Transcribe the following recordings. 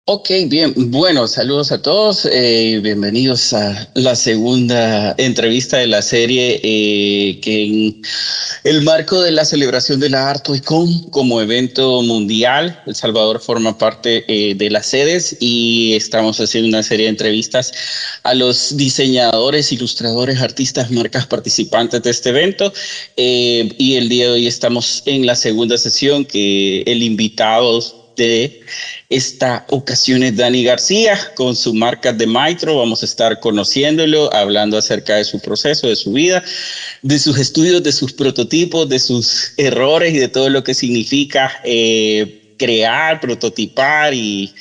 Ok, bien. Bueno, saludos a todos. Bienvenidos a la segunda entrevista de la serie que en el marco de la celebración de la ArtOICON como evento mundial, El Salvador forma parte de las sedes y estamos haciendo una serie de entrevistas a los diseñadores, ilustradores, artistas, marcas participantes de este evento. Y el día de hoy estamos en la segunda sesión que el invitado de esta ocasión es Dani García con su marca de Maitro. Vamos a estar conociéndolo, hablando acerca de su proceso, de su vida, de sus estudios, de sus prototipos, de sus errores y de todo lo que significa crear, prototipar y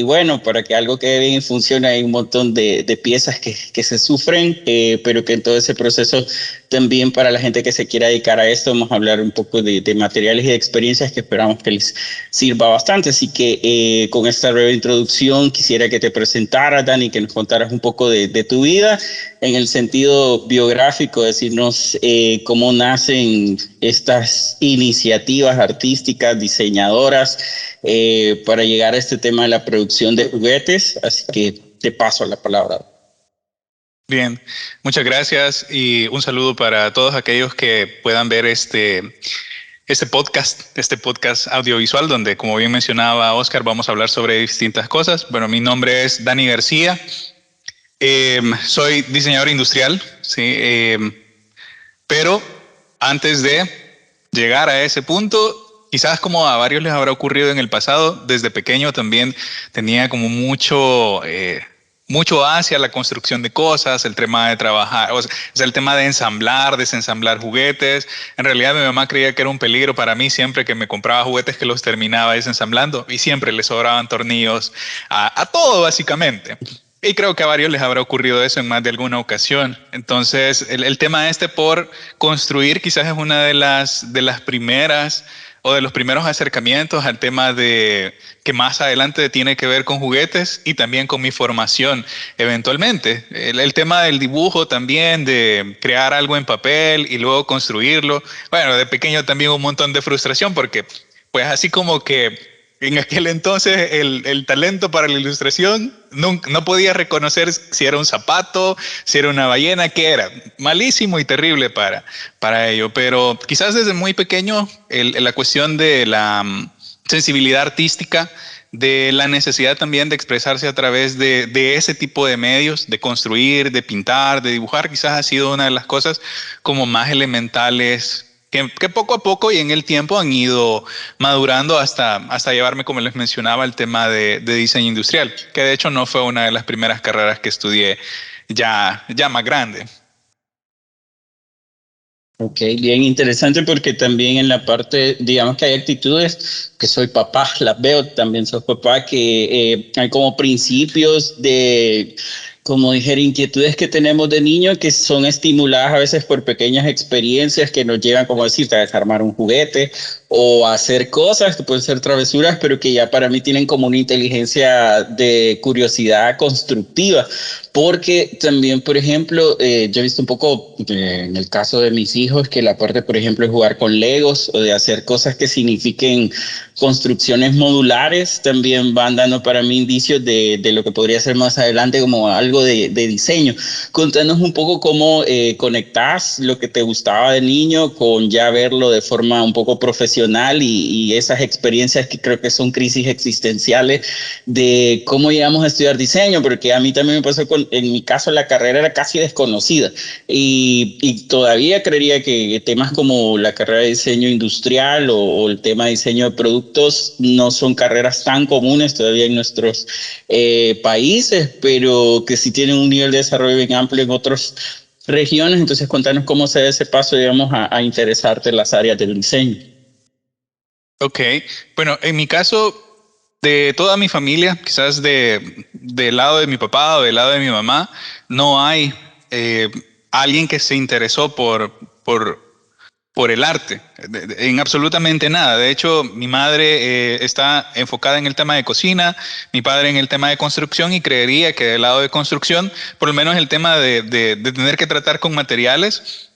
bueno, para que algo quede bien y funcione hay un montón de piezas que se sufren, pero que en todo ese proceso también para la gente que se quiera dedicar a esto vamos a hablar un poco de materiales y de experiencias que esperamos que les sirva bastante. Así que con esta breve introducción quisiera que te presentaras, Dani, que nos contaras un poco de tu vida en el sentido biográfico, decirnos cómo nacen estas iniciativas artísticas, diseñadoras, para llegar a este tema de la producción de juguetes. Así que te paso la palabra. Bien, muchas gracias y un saludo para todos aquellos que puedan ver este podcast audiovisual donde, como bien mencionaba Oscar, vamos a hablar sobre distintas cosas. Bueno, mi nombre es Dani García, soy diseñador industrial, sí, pero antes de llegar a ese punto, quizás como a varios les habrá ocurrido en el pasado, desde pequeño también tenía como mucho hacia la construcción de cosas, el tema de trabajar, o sea, el tema de ensamblar, desensamblar juguetes. En realidad mi mamá creía que era un peligro para mí siempre que me compraba juguetes que los terminaba desensamblando y siempre le sobraban tornillos a todo básicamente. Y creo que a varios les habrá ocurrido eso en más de alguna ocasión. Entonces, el tema por construir quizás es una de las primeras o de los primeros acercamientos al tema de que más adelante tiene que ver con juguetes y también con mi formación eventualmente. El tema del dibujo también, de crear algo en papel y luego construirlo. Bueno, de pequeño también un montón de frustración porque pues así como que en aquel entonces el talento para la ilustración no podía reconocer si era un zapato, si era una ballena, qué era. Malísimo y terrible para ello. Pero quizás desde muy pequeño la cuestión de la sensibilidad artística, de la necesidad también de expresarse a través de ese tipo de medios, de construir, de pintar, de dibujar, quizás ha sido una de las cosas como más elementales que poco a poco y en el tiempo han ido madurando hasta llevarme, como les mencionaba, al tema de diseño industrial, que de hecho no fue una de las primeras carreras que estudié ya más grande. Ok, bien interesante porque también en la parte, digamos que hay actitudes que soy papá, las veo, también soy papá, que hay como principios de, como dijera, inquietudes que tenemos de niños que son estimuladas a veces por pequeñas experiencias que nos llevan, como decirte, a desarmar un juguete o a hacer cosas que pueden ser travesuras, pero que ya para mí tienen como una inteligencia de curiosidad constructiva. Porque también, por ejemplo, yo he visto un poco en el caso de mis hijos que la parte, por ejemplo, de jugar con Legos o de hacer cosas que signifiquen construcciones modulares también van dando para mí indicios de lo que podría ser más adelante como algo de diseño. Contanos un poco cómo conectás lo que te gustaba de niño con ya verlo de forma un poco profesional y esas experiencias que creo que son crisis existenciales de cómo llegamos a estudiar diseño, porque a mí también me pasó en mi caso la carrera era casi desconocida y todavía creería que temas como la carrera de diseño industrial o el tema de diseño de productos no son carreras tan comunes todavía en nuestros países, pero que sí tienen un nivel de desarrollo bien amplio en otras regiones. Entonces, cuéntanos cómo se da ese paso, digamos, a interesarte en las áreas del diseño. Ok, bueno, en mi caso, de toda mi familia, quizás del lado de mi papá o del lado de mi mamá, no hay eh, alguien que se interesó por el arte, en absolutamente nada. De hecho, mi madre está enfocada en el tema de cocina, mi padre en el tema de construcción y creería que del lado de construcción, por lo menos el tema de tener que tratar con materiales,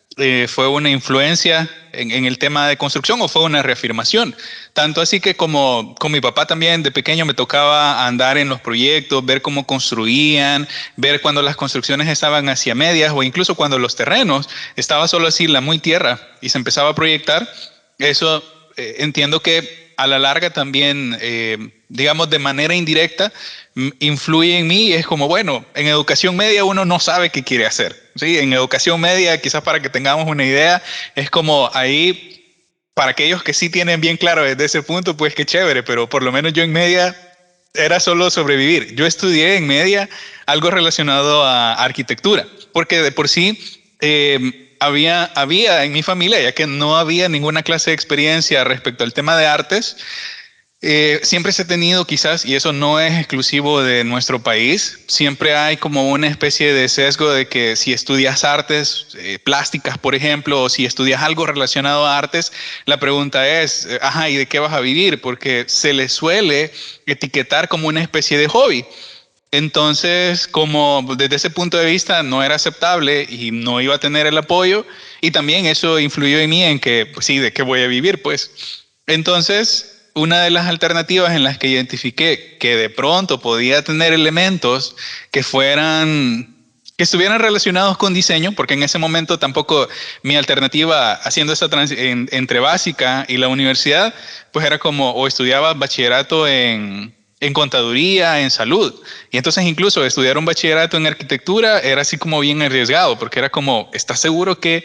fue una influencia en el tema de construcción o fue una reafirmación. Tanto así que como con mi papá también de pequeño me tocaba andar en los proyectos, ver cómo construían, ver cuando las construcciones estaban hacia medias o incluso cuando los terrenos estaba solo así la muy tierra y se empezaba a proyectar. Eso entiendo que a la larga también, digamos de manera indirecta, influye en mí y es como, bueno, en educación media uno no sabe qué quiere hacer. ¿Sí? En educación media, quizás para que tengamos una idea, es como ahí, para aquellos que sí tienen bien claro desde ese punto, pues qué chévere, pero por lo menos yo en media era solo sobrevivir. Yo estudié en media algo relacionado a arquitectura, porque de por sí había en mi familia, ya que no había ninguna clase de experiencia respecto al tema de artes, siempre se ha tenido quizás, y eso no es exclusivo de nuestro país, siempre hay como una especie de sesgo de que si estudias artes plásticas, por ejemplo, o si estudias algo relacionado a artes, la pregunta es, ajá, ¿y de qué vas a vivir? Porque se le suele etiquetar como una especie de hobby. Entonces, como desde ese punto de vista no era aceptable y no iba a tener el apoyo, y también eso influyó en mí en que, pues sí, ¿de qué voy a vivir? Pues entonces una de las alternativas en las que identifiqué que de pronto podía tener elementos que que estuvieran relacionados con diseño, porque en ese momento tampoco mi alternativa haciendo esa entre básica y la universidad, pues era como o estudiaba bachillerato en contaduría, en salud. Y entonces incluso estudiar un bachillerato en arquitectura era así como bien arriesgado, porque era como, ¿estás seguro que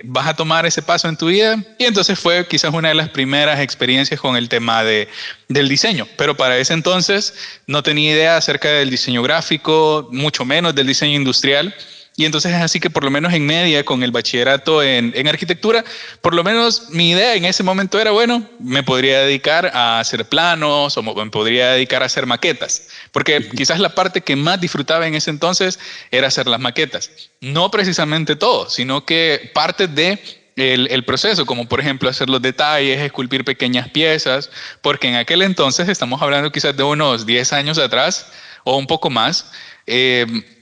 vas a tomar ese paso en tu vida? Y entonces fue quizás una de las primeras experiencias con el tema del diseño. Pero para ese entonces no tenía idea acerca del diseño gráfico, mucho menos del diseño industrial. Y entonces es así que por lo menos en media, con el bachillerato en arquitectura, por lo menos mi idea en ese momento era, bueno, me podría dedicar a hacer planos o me podría dedicar a hacer maquetas, porque quizás la parte que más disfrutaba en ese entonces era hacer las maquetas. No precisamente todo, sino que parte de el proceso, como por ejemplo hacer los detalles, esculpir pequeñas piezas, porque en aquel entonces, estamos hablando quizás de unos 10 años atrás o un poco más,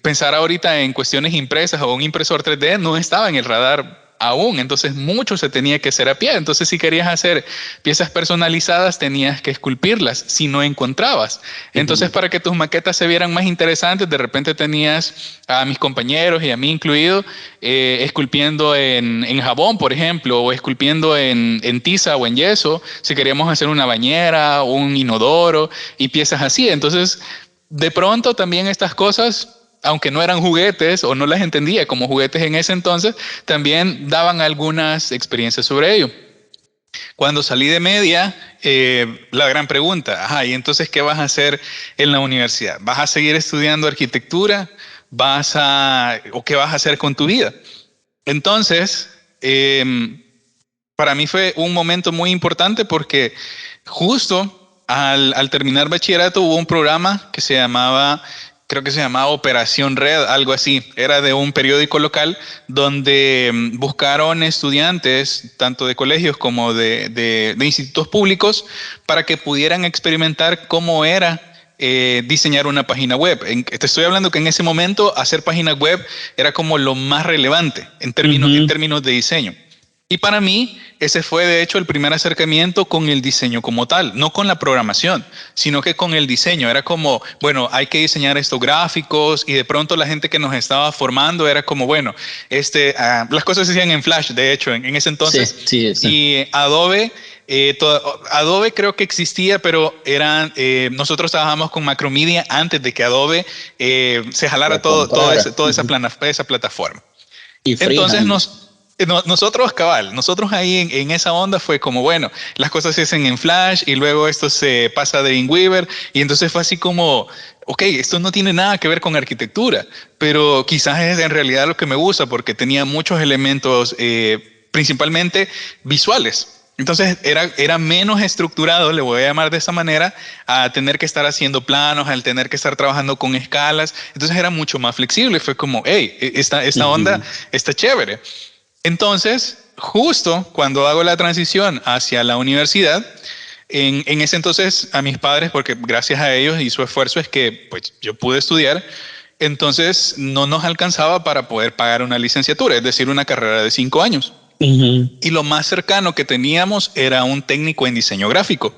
pensar ahorita en cuestiones impresas o un impresor 3D no estaba en el radar aún, entonces mucho se tenía que hacer a pie. Entonces si querías hacer piezas personalizadas tenías que esculpirlas si no encontrabas. Entonces para que tus maquetas se vieran más interesantes, de repente tenías a mis compañeros y a mí incluido esculpiendo en jabón, por ejemplo, o esculpiendo en tiza o en yeso, si queríamos hacer una bañera, un inodoro y piezas así. Entonces de pronto también estas cosas, aunque no eran juguetes o no las entendía como juguetes en ese entonces, también daban algunas experiencias sobre ello. Cuando salí de media, la gran pregunta, ajá, ¿y entonces qué vas a hacer en la universidad? ¿Vas a seguir estudiando arquitectura? ¿O qué vas a hacer con tu vida? Entonces, para mí fue un momento muy importante porque justo al terminar bachillerato hubo un programa que se llamaba, creo que se llamaba Operación Red, algo así. Era de un periódico local donde buscaron estudiantes, tanto de colegios como de institutos públicos, para que pudieran experimentar cómo era diseñar una página web. Te estoy hablando que en ese momento hacer páginas web era como lo más relevante en términos de diseño. Y para mí, ese fue de hecho el primer acercamiento con el diseño como tal, no con la programación, sino que con el diseño. Era como, bueno, hay que diseñar estos gráficos y de pronto la gente que nos estaba formando era como, bueno, las cosas se hacían en Flash, de hecho, en ese entonces. Sí. Y Adobe, Adobe creo que existía, pero nosotros trabajábamos con Macromedia antes de que Adobe se jalara toda esa plataforma. Y entonces nosotros ahí en esa onda fue como, bueno, las cosas se hacen en Flash y luego esto se pasa de Dreamweaver y entonces fue así como, ok, esto no tiene nada que ver con arquitectura, pero quizás es en realidad lo que me gusta porque tenía muchos elementos principalmente visuales. Entonces era menos estructurado, le voy a llamar de esa manera, a tener que estar haciendo planos, al tener que estar trabajando con escalas. Entonces era mucho más flexible. Fue como, hey, esta onda está chévere. Entonces, justo cuando hago la transición hacia la universidad, en ese entonces a mis padres, porque gracias a ellos y su esfuerzo es que pues, yo pude estudiar, Entonces no nos alcanzaba para poder pagar una licenciatura, es decir, una carrera de 5 años. Y lo más cercano que teníamos era un técnico en diseño gráfico.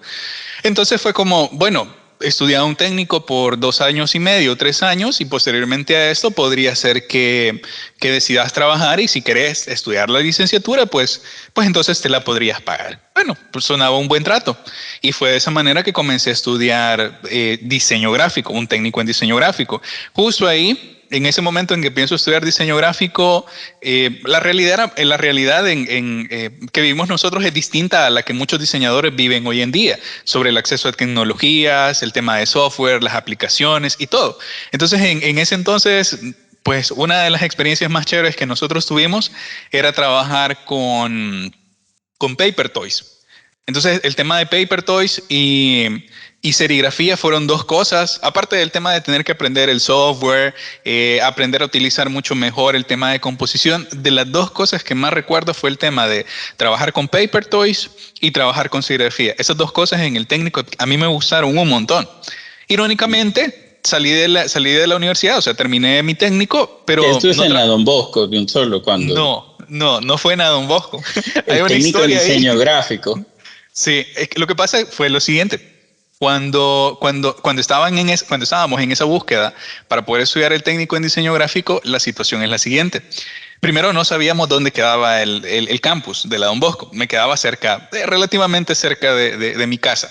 Entonces fue como, bueno, estudiar un técnico por 2 años y medio, 3 años, y posteriormente a esto podría ser que decidas trabajar, y si querés estudiar la licenciatura, pues entonces te la podrías pagar. Bueno, pues sonaba un buen trato. Y fue de esa manera que comencé a estudiar diseño gráfico, un técnico en diseño gráfico. Justo ahí, en ese momento en que pienso estudiar diseño gráfico, la realidad que vivimos nosotros es distinta a la que muchos diseñadores viven hoy en día, sobre el acceso a tecnologías, el tema de software, las aplicaciones y todo. Entonces, en ese entonces, pues una de las experiencias más chéveres que nosotros tuvimos era trabajar con Paper Toys. Entonces, el tema de Paper Toys y serigrafía fueron 2 cosas, aparte del tema de tener que aprender el software, aprender a utilizar mucho mejor el tema de composición. De las 2 cosas que más recuerdo fue el tema de trabajar con Paper Toys y trabajar con serigrafía. Esas 2 cosas en el técnico a mí me gustaron un montón. Irónicamente, salí de la universidad, o sea, terminé mi técnico, pero... Esto es en la Don Bosco, de un solo, cuando... No fue en la Don Bosco. Hay El una técnico de historia diseño ahí. gráfico. Sí, lo que pasa fue lo siguiente. Cuando estábamos en esa búsqueda para poder estudiar el técnico en diseño gráfico, la situación es la siguiente. Primero, no sabíamos dónde quedaba el campus de la Don Bosco. Me quedaba cerca, relativamente cerca de mi casa,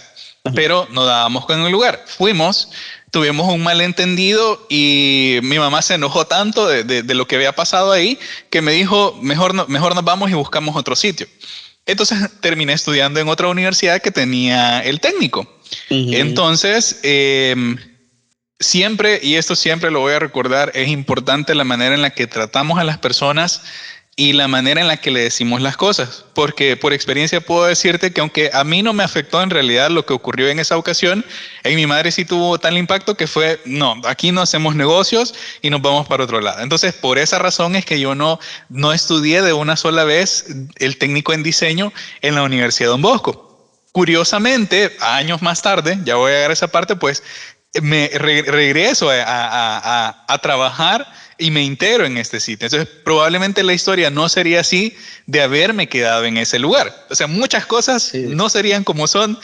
pero no dábamos con el lugar. Fuimos, tuvimos un malentendido y mi mamá se enojó tanto de lo que había pasado ahí que me dijo, mejor nos vamos y buscamos otro sitio. Entonces terminé estudiando en otra universidad que tenía el técnico. Entonces, siempre, y esto siempre lo voy a recordar, es importante la manera en la que tratamos a las personas y la manera en la que le decimos las cosas. Porque por experiencia puedo decirte que aunque a mí no me afectó en realidad lo que ocurrió en esa ocasión, en mi madre sí tuvo tal impacto que fue, no, aquí no hacemos negocios y nos vamos para otro lado. Entonces, por esa razón es que yo no estudié de una sola vez el técnico en diseño en la Universidad Don Bosco. Curiosamente, años más tarde, ya voy a llegar a esa parte, pues me regreso a trabajar y me integro en este sitio. Entonces, probablemente la historia no sería así de haberme quedado en ese lugar. O sea, muchas cosas no serían como son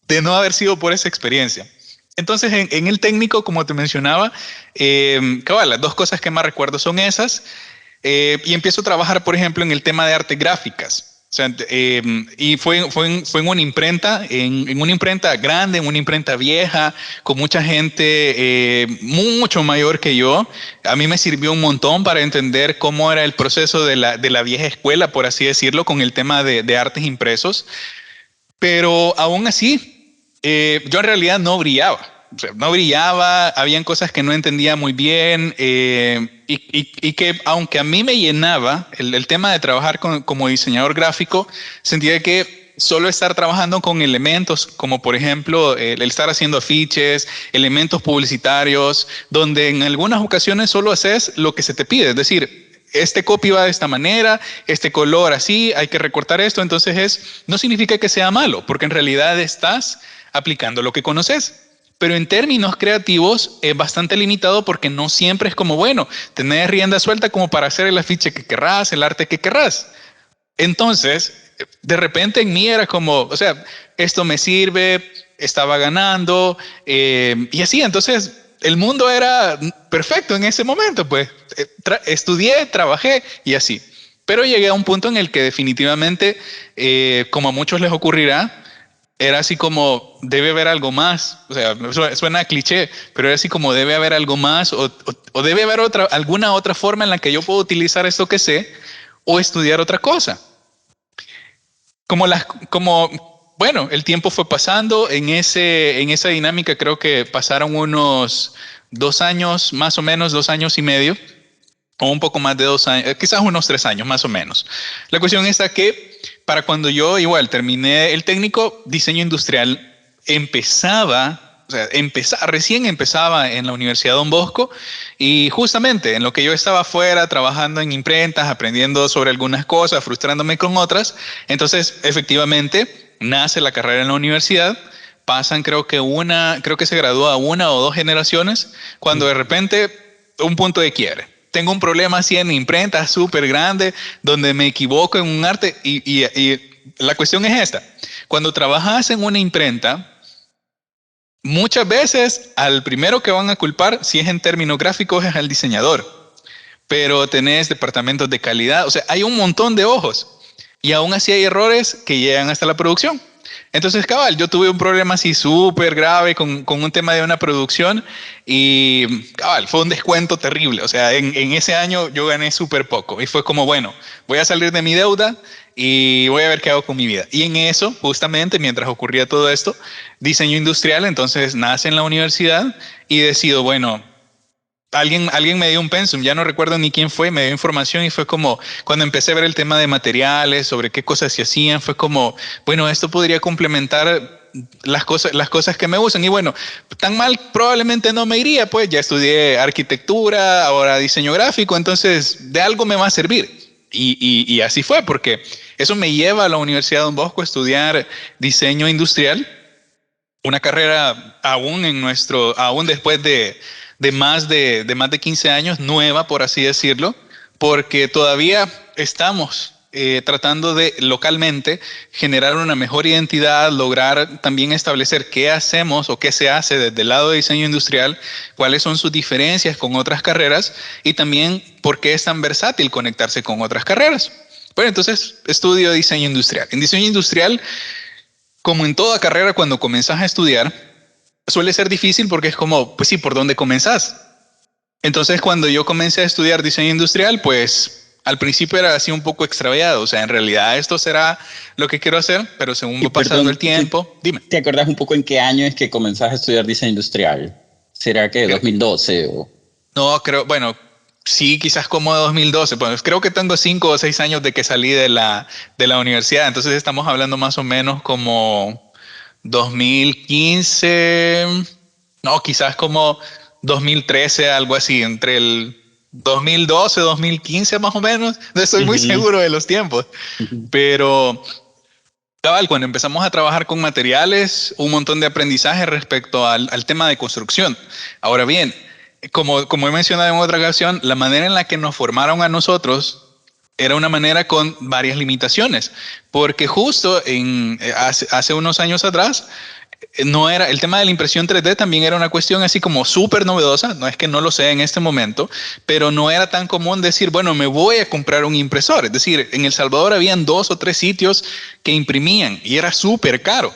de no haber sido por esa experiencia. Entonces, en el técnico, como te mencionaba, cabal, las 2 cosas que más recuerdo son esas. Y empiezo a trabajar, por ejemplo, en el tema de artes gráficas. O sea, y fue en una imprenta, en una imprenta grande, en una imprenta vieja, con mucha gente mucho mayor que yo. A mí me sirvió un montón para entender cómo era el proceso de la vieja escuela, por así decirlo, con el tema de artes impresos. Pero aún así, yo en realidad no brillaba. O sea, no brillaba, habían cosas que no entendía muy bien y que aunque a mí me llenaba el tema de trabajar como diseñador gráfico, sentía que solo estar trabajando con elementos como por ejemplo el estar haciendo afiches, elementos publicitarios, donde en algunas ocasiones solo haces lo que se te pide, es decir, este copy va de esta manera, este color así, hay que recortar esto, entonces no significa que sea malo, porque en realidad estás aplicando lo que conoces. Pero en términos creativos es bastante limitado porque no siempre es como, bueno, tener rienda suelta como para hacer el afiche que querrás, el arte que querrás. Entonces, de repente en mí era como, o sea, esto me sirve, estaba ganando y así. Entonces, el mundo era perfecto en ese momento, pues estudié, trabajé y así. Pero llegué a un punto en el que definitivamente, como a muchos les ocurrirá, era así como, debe haber algo más. O sea, suena cliché, pero era así como, debe haber algo más o debe haber alguna otra forma en la que yo puedo utilizar esto que sé o estudiar otra cosa. Bueno, el tiempo fue pasando. En esa dinámica creo que pasaron unos 2 años, más o menos 2 años y medio, o un poco más de 2 años, quizás unos 3 años más o menos. La cuestión está que para cuando yo igual terminé el técnico, diseño industrial recién empezaba en la Universidad Don Bosco y justamente en lo que yo estaba afuera trabajando en imprentas, aprendiendo sobre algunas cosas, frustrándome con otras, entonces efectivamente nace la carrera en la universidad. Pasan creo que se gradúa 1 o 2 generaciones, cuando de repente un punto de quiebre. Tengo un problema así en imprenta súper grande, donde me equivoco en un arte y la cuestión es esta. Cuando trabajas en una imprenta, muchas veces al primero que van a culpar, si es en términos gráficos, es al diseñador. Pero tenés departamentos de calidad, o sea, hay un montón de ojos y aún así hay errores que llegan hasta la producción. Entonces, cabal, yo tuve un problema así súper grave con un tema de una producción y, cabal, fue un descuento terrible. O sea, en ese año yo gané súper poco y fue como, bueno, voy a salir de mi deuda y voy a ver qué hago con mi vida. Y en eso, justamente, mientras ocurría todo esto, diseño industrial, entonces nace en la universidad y decido, bueno, alguien me dio un pensum, ya no recuerdo ni quién fue, me dio información y fue como, cuando empecé a ver el tema de materiales, sobre qué cosas se hacían, fue como, bueno, esto podría complementar las cosas que me gustan. Y bueno, tan mal probablemente no me iría, pues ya estudié arquitectura, ahora diseño gráfico, entonces de algo me va a servir. Y así fue, porque eso me lleva a la Universidad Don Bosco a estudiar diseño industrial, una carrera aún después de más de 15 años, nueva, por así decirlo, porque todavía estamos tratando de localmente generar una mejor identidad, lograr también establecer qué hacemos o qué se hace desde el lado de diseño industrial, cuáles son sus diferencias con otras carreras y también por qué es tan versátil conectarse con otras carreras. Bueno, entonces estudio diseño industrial. En diseño industrial, como en toda carrera, cuando comenzás a estudiar, suele ser difícil porque es como, pues sí, ¿por dónde comenzás? Entonces, cuando yo comencé a estudiar diseño industrial, pues al principio era así un poco extraviado. O sea, en realidad esto será lo que quiero hacer, pero según Y va pasando perdón, el tiempo, dime. ¿te acordás un poco en qué año es que comenzaste a estudiar diseño industrial? ¿Será que 2012 o...? No, creo, bueno, sí, quizás como de 2012. Pues creo que tengo 5 o 6 años de que salí de la universidad. Entonces estamos hablando más o menos como 2015, no, quizás como 2013, algo así, entre el 2012, 2015 más o menos. No estoy muy Ujú, seguro de los tiempos, ujú. pero cabal, cuando empezamos a trabajar con materiales, un montón de aprendizaje respecto al tema de construcción. Ahora bien, como he mencionado en otra ocasión, la manera en la que nos formaron a nosotros era una manera con varias limitaciones, porque justo hace unos años atrás no era, el tema de la impresión 3D también era una cuestión así como súper novedosa, no es que no lo sea en este momento, pero no era tan común decir, bueno, me voy a comprar un impresor. Es decir, en El Salvador habían 2 o 3 sitios que imprimían y era súper caro.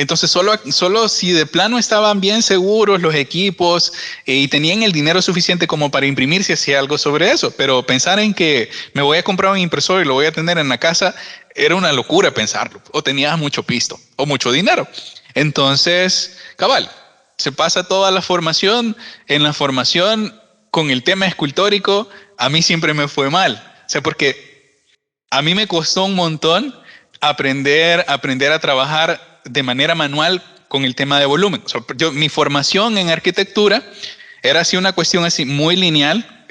Entonces, solo si de plano estaban bien seguros los equipos y tenían el dinero suficiente como para imprimir, se hacía algo sobre eso. Pero pensar en que me voy a comprar un impresor y lo voy a tener en la casa, era una locura pensarlo. O tenías mucho pisto o mucho dinero. Entonces, cabal, se pasa toda la formación. En la formación con el tema escultórico, a mí siempre me fue mal. O sea, porque a mí me costó un montón aprender a trabajar de manera manual con el tema de volumen. O sea, mi formación en arquitectura era así una cuestión así muy lineal,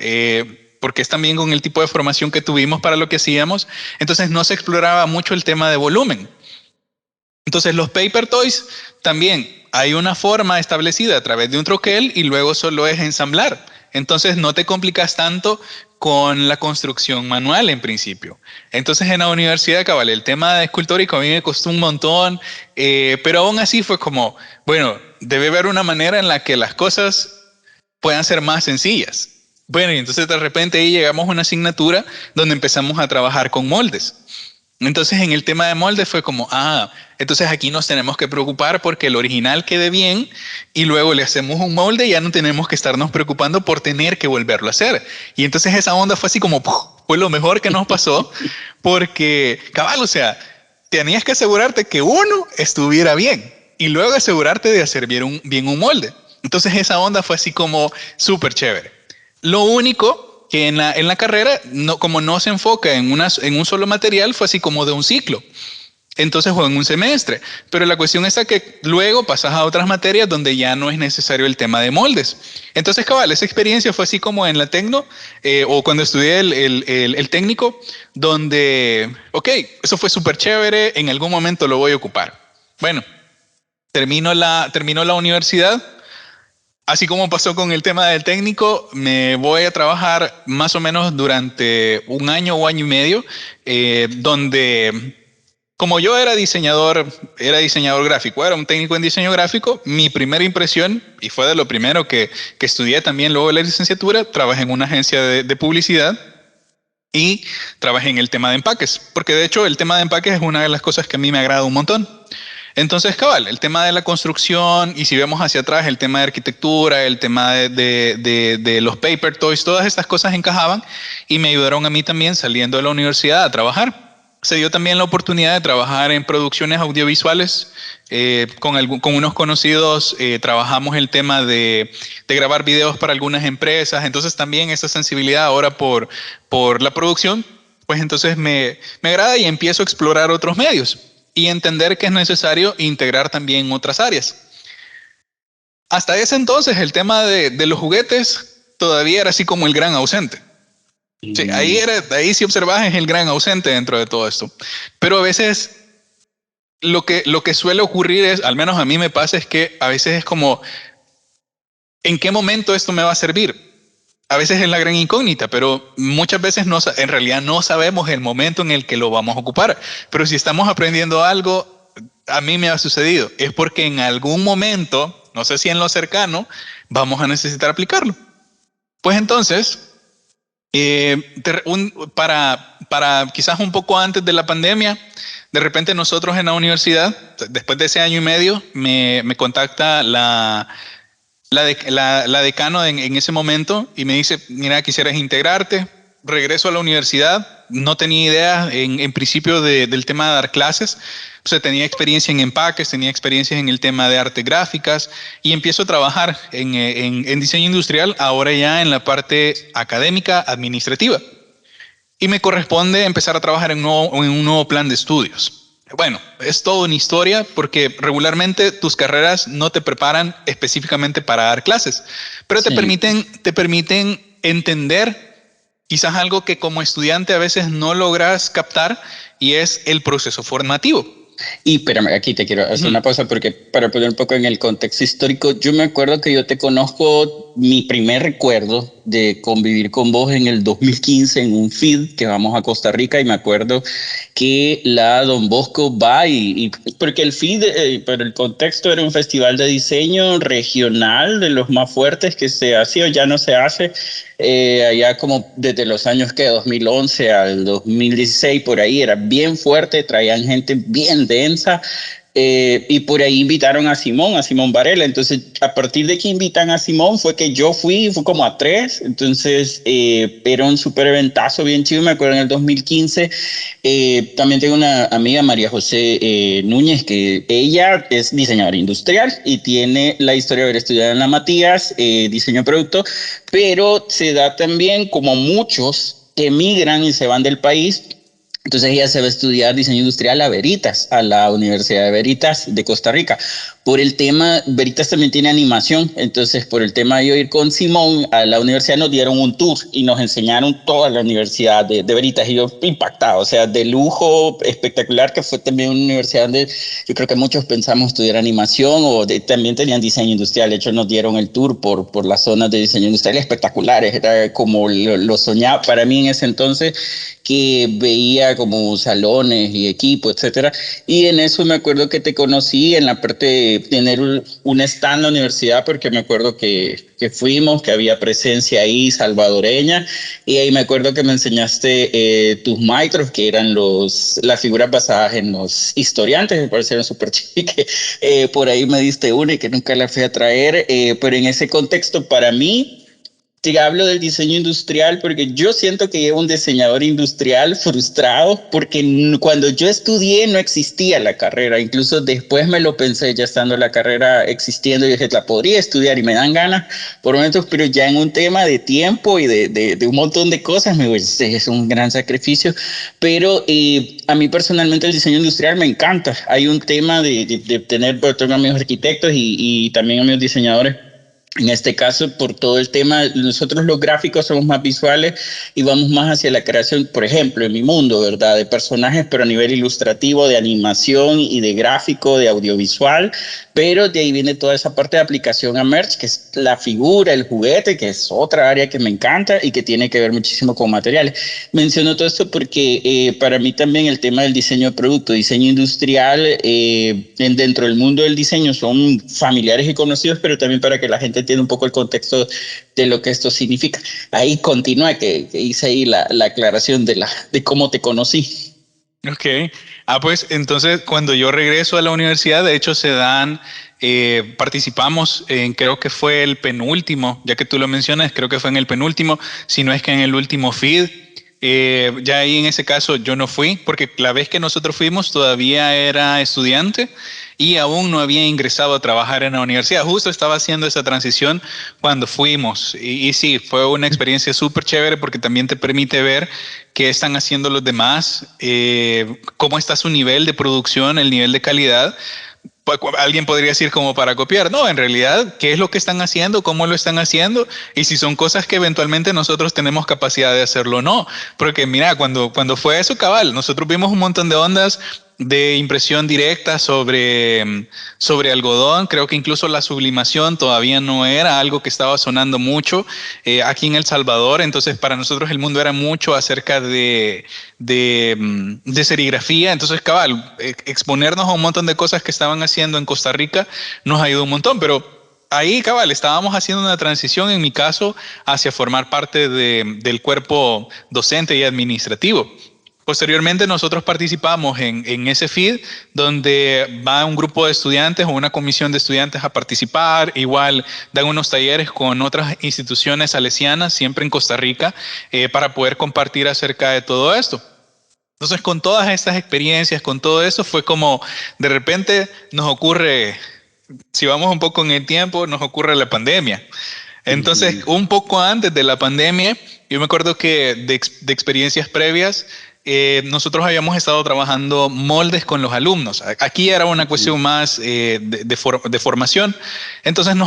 porque es también con el tipo de formación que tuvimos para lo que hacíamos. Entonces no se exploraba mucho el tema de volumen. Entonces los paper toys también hay una forma establecida a través de un troquel y luego solo es ensamblar. Entonces no te complicas tanto con la construcción manual en principio. Entonces en la universidad, cabal, el tema de escultórico a mí me costó un montón, pero aún así fue como, bueno, debe haber una manera en la que las cosas puedan ser más sencillas. Bueno, y entonces de repente ahí llegamos a una asignatura donde empezamos a trabajar con moldes. Entonces en el tema de molde fue como, entonces aquí nos tenemos que preocupar porque el original quede bien y luego le hacemos un molde y ya no tenemos que estarnos preocupando por tener que volverlo a hacer. Y entonces esa onda fue así como, ¡puf! Fue lo mejor que nos pasó porque, cabal, o sea, tenías que asegurarte que uno estuviera bien y luego asegurarte de hacer bien un molde. Entonces esa onda fue así como súper chévere. Lo único que en la carrera, no, como no se enfoca en un solo material, fue así como de un ciclo. Entonces fue en un semestre. Pero la cuestión está que luego pasas a otras materias donde ya no es necesario el tema de moldes. Entonces, cabal, esa experiencia fue así como en la tecno, o cuando estudié el técnico, donde, ok, eso fue súper chévere, en algún momento lo voy a ocupar. Bueno, termino la universidad. así como pasó con el tema del técnico, me voy a trabajar más o menos durante un año o año y medio, donde como yo era diseñador gráfico, era un técnico en diseño gráfico, mi primera impresión, y fue de lo primero que estudié también luego de la licenciatura, trabajé en una agencia de publicidad y trabajé en el tema de empaques, porque de hecho el tema de empaques es una de las cosas que a mí me agrada un montón. Entonces, cabal, el tema de la construcción, y si vemos hacia atrás, el tema de arquitectura, el tema de los paper toys, todas estas cosas encajaban y me ayudaron a mí también saliendo de la universidad a trabajar. Se dio también la oportunidad de trabajar en producciones audiovisuales. Con unos conocidos trabajamos el tema de grabar videos para algunas empresas. Entonces también esa sensibilidad ahora por la producción, pues entonces me agrada y empiezo a explorar otros medios y entender que es necesario integrar también otras áreas. Hasta ese entonces el tema de los juguetes todavía era así como el gran ausente. Sí, ahí si observas es el gran ausente dentro de todo esto. Pero a veces lo que suele ocurrir es, al menos a mí me pasa, es que a veces es como, ¿en qué momento esto me va a servir? A veces es la gran incógnita, pero muchas veces en realidad no sabemos el momento en el que lo vamos a ocupar. Pero si estamos aprendiendo algo, a mí me ha sucedido, es porque en algún momento, no sé si en lo cercano, vamos a necesitar aplicarlo. Pues entonces, para quizás un poco antes de la pandemia, de repente nosotros en la universidad, después de ese año y medio, me contacta la decano en ese momento y me dice, mira, quisieras integrarte. Regreso a la universidad, no tenía idea en principio del tema de dar clases. O sea, tenía experiencia en empaques, tenía experiencias en el tema de artes gráficas y empiezo a trabajar en diseño industrial, ahora ya en la parte académica administrativa. Y me corresponde empezar a trabajar en un nuevo plan de estudios. Bueno, es toda una historia porque regularmente tus carreras no te preparan específicamente para dar clases, pero Sí. te permiten entender quizás algo que como estudiante a veces no logras captar y es el proceso formativo. Y espérame, aquí te quiero hacer una pausa porque para poner un poco en el contexto histórico, yo me acuerdo que yo te conozco, mi primer recuerdo de convivir con vos en el 2015 en un feed que vamos a Costa Rica y me acuerdo que la Don Bosco va porque el feed, pero el contexto era un festival de diseño regional de los más fuertes que se hacía o ya no se hace. Allá como desde los años que 2011 al 2016 por ahí era bien fuerte, traían gente bien densa y por ahí invitaron a Simón Varela. Entonces a partir de que invitan a Simón fue que yo fui como a 3, entonces era un súper eventazo bien chido, me acuerdo en el 2015. También tengo una amiga, María José Núñez, que ella es diseñadora industrial y tiene la historia de haber estudiado en la Matías, diseño de producto, pero se da también como muchos que emigran y se van del país. Entonces ella se va a estudiar diseño industrial a Veritas, a la Universidad de Veritas de Costa Rica. Por el tema, Veritas también tiene animación, entonces por el tema de yo ir con Simón a la universidad nos dieron un tour y nos enseñaron toda la universidad de Veritas y yo impactado, o sea, de lujo espectacular, que fue también una universidad donde yo creo que muchos pensamos estudiar animación también tenían diseño industrial. De hecho nos dieron el tour por las zonas de diseño industrial espectaculares, era como lo soñaba para mí en ese entonces, que veía como salones y equipo, etcétera. Y en eso me acuerdo que te conocí en la parte de tener un stand en la universidad, porque me acuerdo que fuimos, que había presencia ahí salvadoreña, y ahí me acuerdo que me enseñaste tus micros, que eran las figuras basadas en los historiantes, me parecieron súper chiques. Por ahí me diste una y que nunca la fui a traer, pero en ese contexto para mí, te hablo del diseño industrial porque yo siento que llevo un diseñador industrial frustrado porque cuando yo estudié no existía la carrera, incluso después me lo pensé ya estando la carrera existiendo y dije, la podría estudiar y me dan ganas por momentos, pero ya en un tema de tiempo y de un montón de cosas, me digo, es un gran sacrificio, pero a mí personalmente el diseño industrial me encanta. Hay un tema de tener, tengo amigos arquitectos y también amigos diseñadores En este caso, por todo el tema, nosotros los gráficos somos más visuales y vamos más hacia la creación, por ejemplo, en mi mundo, ¿verdad? De personajes, pero a nivel ilustrativo, de animación y de gráfico, de audiovisual, pero de ahí viene toda esa parte de aplicación a merch, que es la figura, el juguete, que es otra área que me encanta y que tiene que ver muchísimo con materiales. Menciono todo esto porque para mí también el tema del diseño de producto, diseño industrial, dentro del mundo del diseño son familiares y conocidos, pero también para que la gente entienda un poco el contexto de lo que esto significa. Ahí continúa, que hice ahí la aclaración de cómo te conocí. Ok. Pues entonces cuando yo regreso a la universidad, de hecho participamos en, creo que fue el penúltimo, ya que tú lo mencionas, creo que fue en el penúltimo, si no es que en el último feed. Ya ahí en ese caso yo no fui, porque la vez que nosotros fuimos todavía era estudiante y aún no había ingresado a trabajar en la universidad. Justo estaba haciendo esa transición cuando fuimos. Y sí, fue una experiencia súper chévere porque también te permite ver qué están haciendo los demás, cómo está su nivel de producción, el nivel de calidad. Alguien podría decir como para copiar. No, en realidad, ¿qué es lo que están haciendo? ¿Cómo lo están haciendo? Y si son cosas que eventualmente nosotros tenemos capacidad de hacerlo o no. Porque mira, cuando fue eso, cabal, nosotros vimos un montón de ondas de impresión directa sobre algodón. Creo que incluso la sublimación todavía no era algo que estaba sonando mucho aquí en El Salvador. Entonces, para nosotros el mundo era mucho acerca de serigrafía. Entonces, cabal, exponernos a un montón de cosas que estaban haciendo en Costa Rica nos ayudó un montón, pero ahí, cabal, estábamos haciendo una transición, en mi caso, hacia formar parte del cuerpo docente y administrativo. Posteriormente nosotros participamos en ese feed donde va un grupo de estudiantes o una comisión de estudiantes a participar, igual dan unos talleres con otras instituciones salesianas, siempre en Costa Rica, para poder compartir acerca de todo esto. Entonces, con todas estas experiencias, con todo eso, fue como de repente nos ocurre, si vamos un poco en el tiempo, nos ocurre la pandemia. Entonces, un poco antes de la pandemia, yo me acuerdo que de experiencias previas, nosotros habíamos estado trabajando moldes con los alumnos. Aquí era una cuestión más de formación. Entonces a mí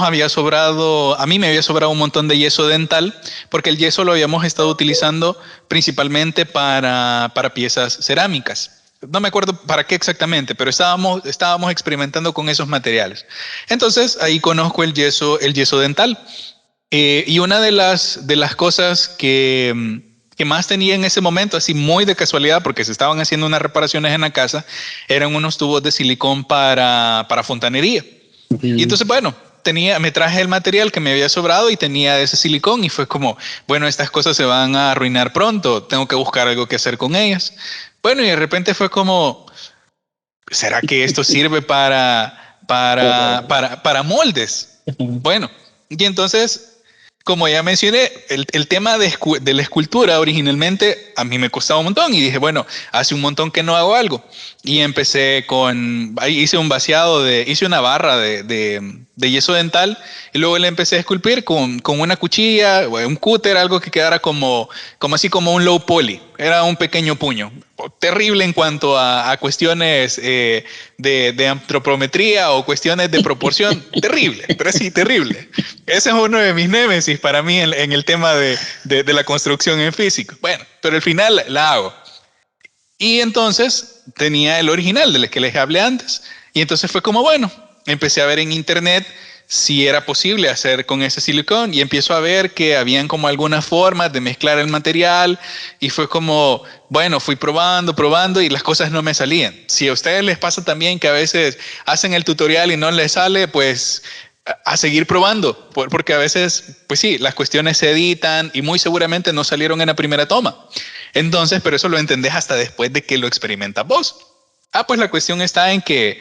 me había sobrado un montón de yeso dental, porque el yeso lo habíamos estado utilizando principalmente para piezas cerámicas. No me acuerdo para qué exactamente, pero estábamos experimentando con esos materiales. Entonces ahí conozco el yeso dental. Y una de las cosas que más tenía en ese momento, así muy de casualidad, porque se estaban haciendo unas reparaciones en la casa, eran unos tubos de silicón para fontanería. Y entonces, bueno, me traje el material que me había sobrado y tenía ese silicón y fue como, bueno, estas cosas se van a arruinar pronto, tengo que buscar algo que hacer con ellas. Bueno, y de repente fue como, ¿será que esto sirve para moldes? Bueno, y entonces, como ya mencioné, el tema de la escultura originalmente a mí me costaba un montón y dije, bueno, hace un montón que no hago algo. Y empecé hice un vaciado, hice una barra de yeso dental y luego le empecé a esculpir con una cuchilla, un cúter, algo que quedara así como un low poly. Era un pequeño puño. Terrible en cuanto a cuestiones de antropometría o cuestiones de proporción. Terrible, pero sí, terrible. Ese es uno de mis némesis para mí en el tema de la construcción en físico. Bueno, pero al final la hago. Y entonces tenía el original del que les hablé antes. Y entonces fue como, bueno, empecé a ver en internet si era posible hacer con ese silicón y empiezo a ver que habían como algunas formas de mezclar el material y fue como, bueno, fui probando y las cosas no me salían. Si a ustedes les pasa también que a veces hacen el tutorial y no les sale, pues a seguir probando, porque a veces, pues sí, las cuestiones se editan y muy seguramente no salieron en la primera toma. Entonces, pero eso lo entendés hasta después de que lo experimentas vos. Pues la cuestión está en que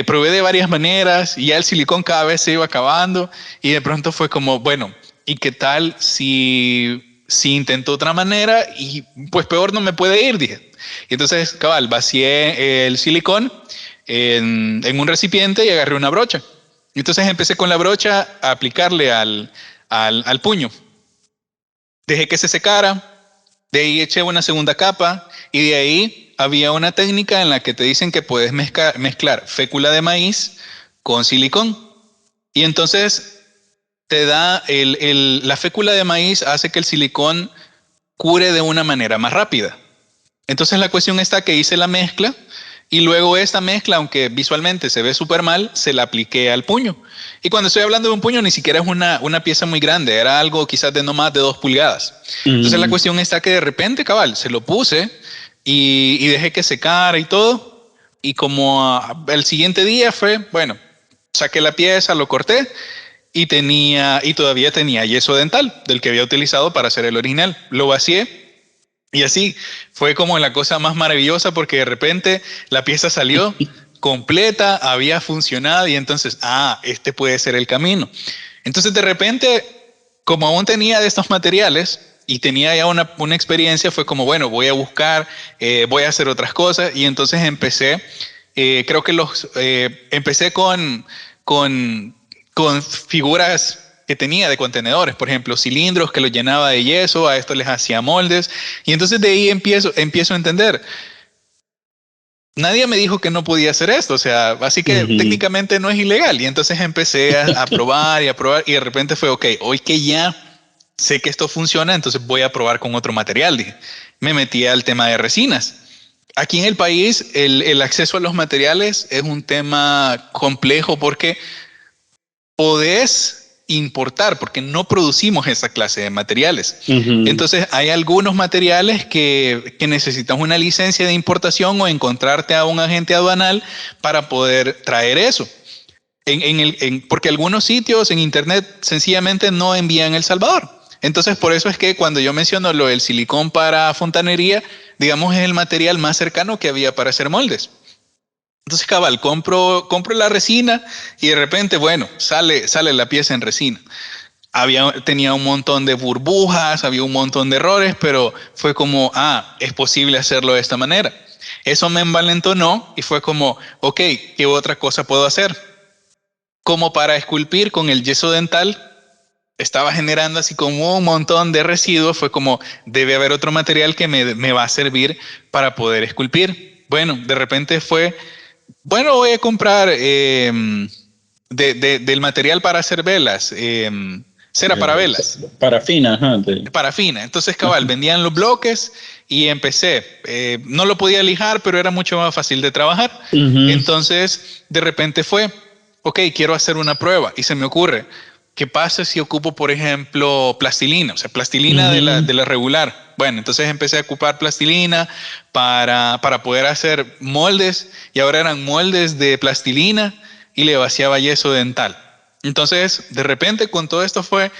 probé de varias maneras y ya el silicón cada vez se iba acabando y de pronto fue como, bueno, ¿y qué tal si intento otra manera? Y pues peor no me puede ir, dije. Y entonces, cabal, vacié el silicón en un recipiente y agarré una brocha. Y entonces empecé con la brocha a aplicarle al puño. Dejé que se secara, de ahí eché una segunda capa y de ahí había una técnica en la que te dicen que puedes mezclar fécula de maíz con silicón. Y entonces te da la fécula de maíz hace que el silicón cure de una manera más rápida. Entonces la cuestión está que hice la mezcla y luego esta mezcla, aunque visualmente se ve súper mal, se la apliqué al puño. Y cuando estoy hablando de un puño, ni siquiera es una pieza muy grande, era algo quizás de no más de 2 pulgadas. Entonces la cuestión está que de repente, cabal, se lo puse y dejé que secara y todo. Y como el siguiente día fue, bueno, saqué la pieza, lo corté y todavía tenía yeso dental del que había utilizado para hacer el original. Lo vacié y así fue como la cosa más maravillosa porque de repente la pieza salió completa, había funcionado y entonces, este puede ser el camino. Entonces de repente, como aún tenía de estos materiales y tenía ya una experiencia, fue como, bueno, voy a buscar, voy a hacer otras cosas y entonces empecé, creo que empecé con figuras que tenía de contenedores, por ejemplo, cilindros que los llenaba de yeso, a esto les hacía moldes, y entonces de ahí empiezo a entender. Nadie me dijo que no podía hacer esto, o sea, así que técnicamente no es ilegal, y entonces empecé a probar y a probar, y de repente fue, ok, hoy que ya sé que esto funciona, entonces voy a probar con otro material, dije. Me metí al tema de resinas. Aquí en el país, el acceso a los materiales es un tema complejo porque podés importar porque no producimos esa clase de materiales. Entonces hay algunos materiales que necesitas una licencia de importación o encontrarte a un agente aduanal para poder traer eso. Porque algunos sitios en internet sencillamente no envían El Salvador. Entonces por eso es que cuando yo menciono lo del silicón para fontanería, digamos es el material más cercano que había para hacer moldes. Entonces, cabal, compro la resina y de repente, bueno, sale la pieza en resina. Tenía un montón de burbujas, había un montón de errores, pero fue como, es posible hacerlo de esta manera. Eso me envalentonó y fue como, ok, ¿qué otra cosa puedo hacer? Como para esculpir con el yeso dental, estaba generando así como un montón de residuos, fue como, debe haber otro material que me va a servir para poder esculpir. Bueno, de repente fue... Bueno, voy a comprar del material para hacer velas, cera para velas. Parafina, ajá. Parafina. Entonces, cabal, vendían los bloques y empecé. No lo podía lijar, pero era mucho más fácil de trabajar. Entonces, de repente fue, ok, quiero hacer una prueba. Y se me ocurre, ¿qué pasa si ocupo, por ejemplo, plastilina? O sea, plastilina de la regular. Bueno, entonces empecé a ocupar plastilina para poder hacer moldes y ahora eran moldes de plastilina y le vaciaba yeso dental. Entonces, de repente con todo esto fue,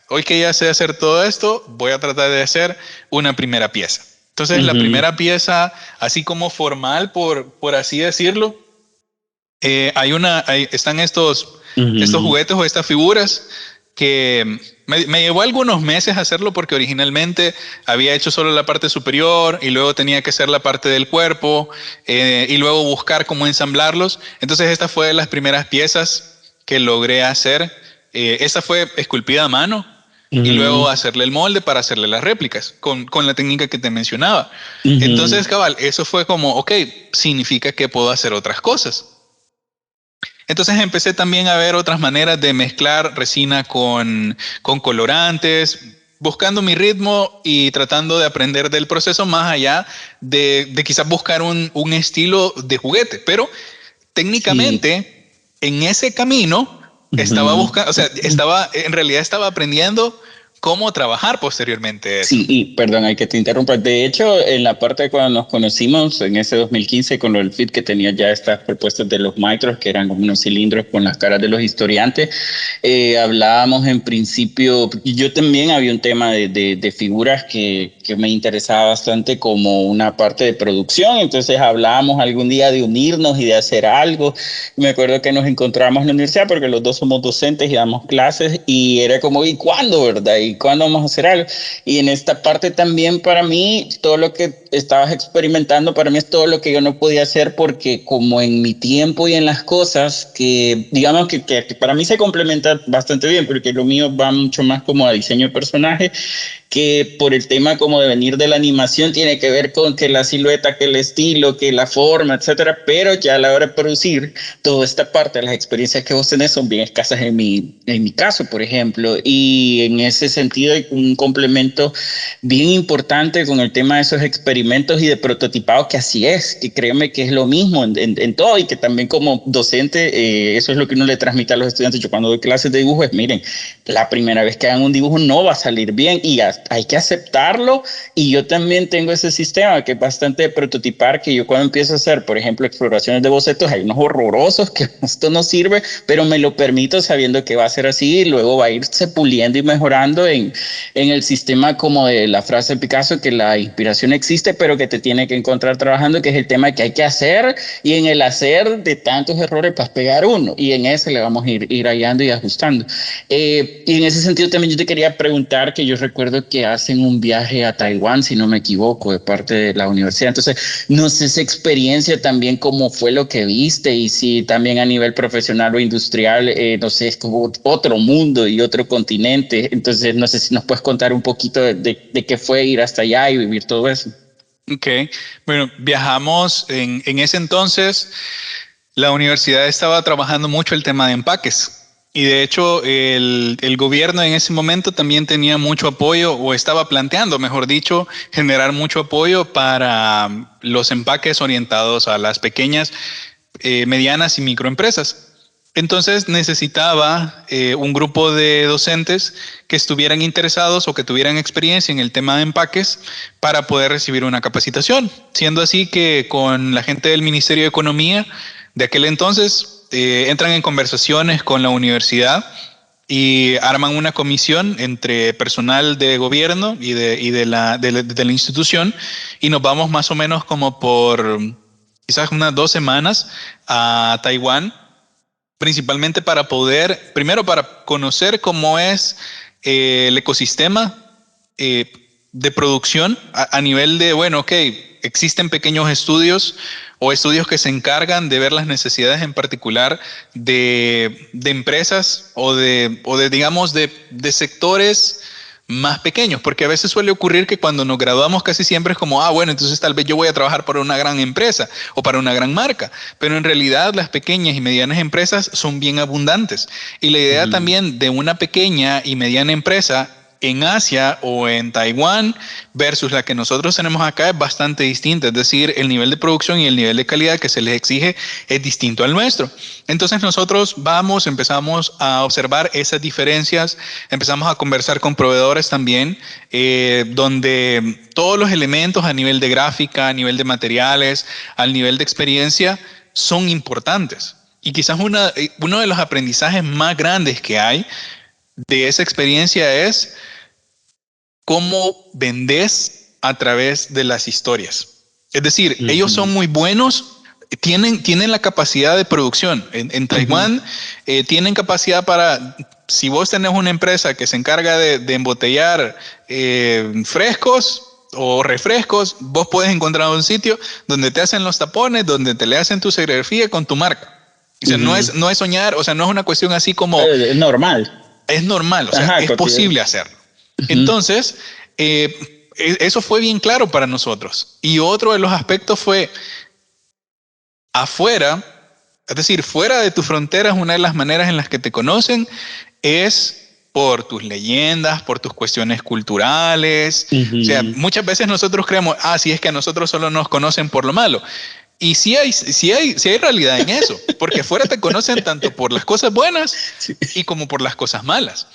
hoy que ya sé hacer todo esto, voy a tratar de hacer una primera pieza. Entonces, la primera pieza, así como formal, por así decirlo, están estos juguetes o estas figuras que me llevó algunos meses hacerlo porque originalmente había hecho solo la parte superior y luego tenía que hacer la parte del cuerpo y luego buscar cómo ensamblarlos. Entonces esta fue de las primeras piezas que logré hacer. Esta fue esculpida a mano y luego hacerle el molde para hacerle las réplicas con la técnica que te mencionaba. Entonces, cabal, eso fue como, ok, significa que puedo hacer otras cosas. Entonces empecé también a ver otras maneras de mezclar resina con colorantes, buscando mi ritmo y tratando de aprender del proceso más allá de quizás buscar un estilo de juguete. Pero técnicamente en ese camino estaba buscando, o sea, en realidad estaba aprendiendo cómo trabajar posteriormente eso. Sí, y perdón, hay que te interrumpa. De hecho, en la parte de cuando nos conocimos, en ese 2015, con lo del FIT, que tenía ya estas propuestas de los micros, que eran como unos cilindros con las caras de los historiantes, hablábamos en principio, yo también había un tema de figuras que me interesaba bastante como una parte de producción, entonces hablábamos algún día de unirnos y de hacer algo. Me acuerdo que nos encontramos en la universidad porque los dos somos docentes y damos clases y era como, ¿y cuándo, verdad? Y ¿y cuándo vamos a hacer algo? Y en esta parte también para mí, todo lo que estabas experimentando, para mí es todo lo que yo no podía hacer porque como en mi tiempo y en las cosas, que digamos que para mí se complementa bastante bien, porque lo mío va mucho más como a diseño de personaje, que por el tema como de venir de la animación tiene que ver con que la silueta, que el estilo, que la forma, etcétera, pero ya a la hora de producir, toda esta parte, las experiencias que vos tenés son bien escasas en mi caso, por ejemplo, y en ese sentido hay un complemento bien importante con el tema de esos experimentos y de prototipado, que así es, que créeme que es lo mismo en todo, y que también como docente, eso es lo que uno le transmite a los estudiantes. Yo cuando doy clases de dibujo es, miren, la primera vez que hagan un dibujo no va a salir bien y hay que aceptarlo, y yo también tengo ese sistema que es bastante de prototipar, que yo cuando empiezo a hacer, por ejemplo, exploraciones de bocetos, hay unos horrorosos que esto no sirve, pero me lo permito sabiendo que va a ser así, y luego va a irse puliendo y mejorando en el sistema, como de la frase de Picasso, que la inspiración existe, pero que te tiene que encontrar trabajando, que es el tema que hay que hacer, y en el hacer de tantos errores vas a pegar uno, y en ese le vamos a ir hallando y ajustando. Y en ese sentido también yo te quería preguntar, que yo recuerdo que hacen un viaje a Taiwán, si no me equivoco, de parte de la universidad. Entonces, no sé esa experiencia también, cómo fue lo que viste, y si también a nivel profesional o industrial, no sé, es como otro mundo y otro continente. Entonces, no sé si nos puedes contar un poquito de qué fue ir hasta allá y vivir todo eso. Ok, bueno, viajamos en ese entonces. La universidad estaba trabajando mucho el tema de empaques. Y de hecho, el gobierno en ese momento también tenía mucho apoyo, o estaba planteando, mejor dicho, generar mucho apoyo para los empaques orientados a las pequeñas, medianas y microempresas. Entonces necesitaba un grupo de docentes que estuvieran interesados o que tuvieran experiencia en el tema de empaques para poder recibir una capacitación. Siendo así que con la gente del Ministerio de Economía de aquel entonces entran en conversaciones con la universidad y arman una comisión entre personal de gobierno y de la institución, y nos vamos más o menos como por quizás unas 2 semanas a Taiwán, principalmente para poder, primero para conocer cómo es el ecosistema eh, de producción a nivel de, bueno, ok, existen pequeños estudios o estudios que se encargan de ver las necesidades en particular de empresas o de digamos, de sectores más pequeños, porque a veces suele ocurrir que cuando nos graduamos casi siempre es como, bueno, entonces tal vez yo voy a trabajar para una gran empresa o para una gran marca, pero en realidad las pequeñas y medianas empresas son bien abundantes, y la idea también de una pequeña y mediana empresa en Asia o en Taiwán versus la que nosotros tenemos acá es bastante distinta. Es decir, el nivel de producción y el nivel de calidad que se les exige es distinto al nuestro. Entonces nosotros empezamos a observar esas diferencias, empezamos a conversar con proveedores también, donde todos los elementos a nivel de gráfica, a nivel de materiales, al nivel de experiencia son importantes. Y quizás uno de los aprendizajes más grandes que hay de esa experiencia es cómo vendes a través de las historias. Es decir, ellos son muy buenos, tienen la capacidad de producción. En Taiwán tienen capacidad para, si vos tenés una empresa que se encarga de embotellar frescos o refrescos, vos puedes encontrar un sitio donde te hacen los tapones, donde te le hacen tu serigrafía con tu marca. O sea, no es soñar, o sea, no es una cuestión así como... Es normal. Es normal, o sea, es cotidiano. Posible hacerlo. Entonces, eso fue bien claro para nosotros. Y otro de los aspectos fue afuera, es decir, fuera de tus fronteras, una de las maneras en las que te conocen es por tus leyendas, por tus cuestiones culturales. O sea, muchas veces nosotros creemos, sí, es que a nosotros solo nos conocen por lo malo. Y sí hay realidad en eso, porque afuera te conocen tanto por las cosas buenas y como por las cosas malas.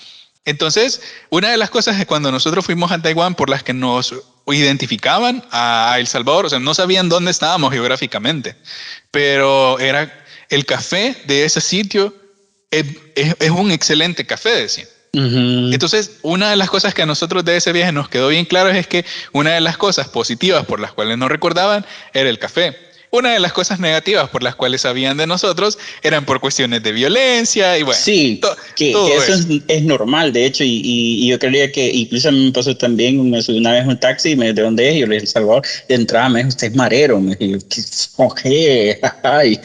Entonces, una de las cosas es cuando nosotros fuimos a Taiwán, por las que nos identificaban a El Salvador, o sea, no sabían dónde estábamos geográficamente, pero era el café de ese sitio, es un excelente café, decían. Entonces, una de las cosas que a nosotros de ese viaje nos quedó bien claro es que una de las cosas positivas por las cuales nos recordaban era el café. una de las cosas negativas por las cuales sabían de nosotros eran por cuestiones de violencia y bueno, Sí, que todo eso eso. es normal, de hecho, y yo creía que incluso a mí me pasó también, me subí una vez a un taxi y me de dónde es, y yo le dije, El Salvador, de entrada me dijo, usted es marero, me dijo, ¿qué? Oje, ay.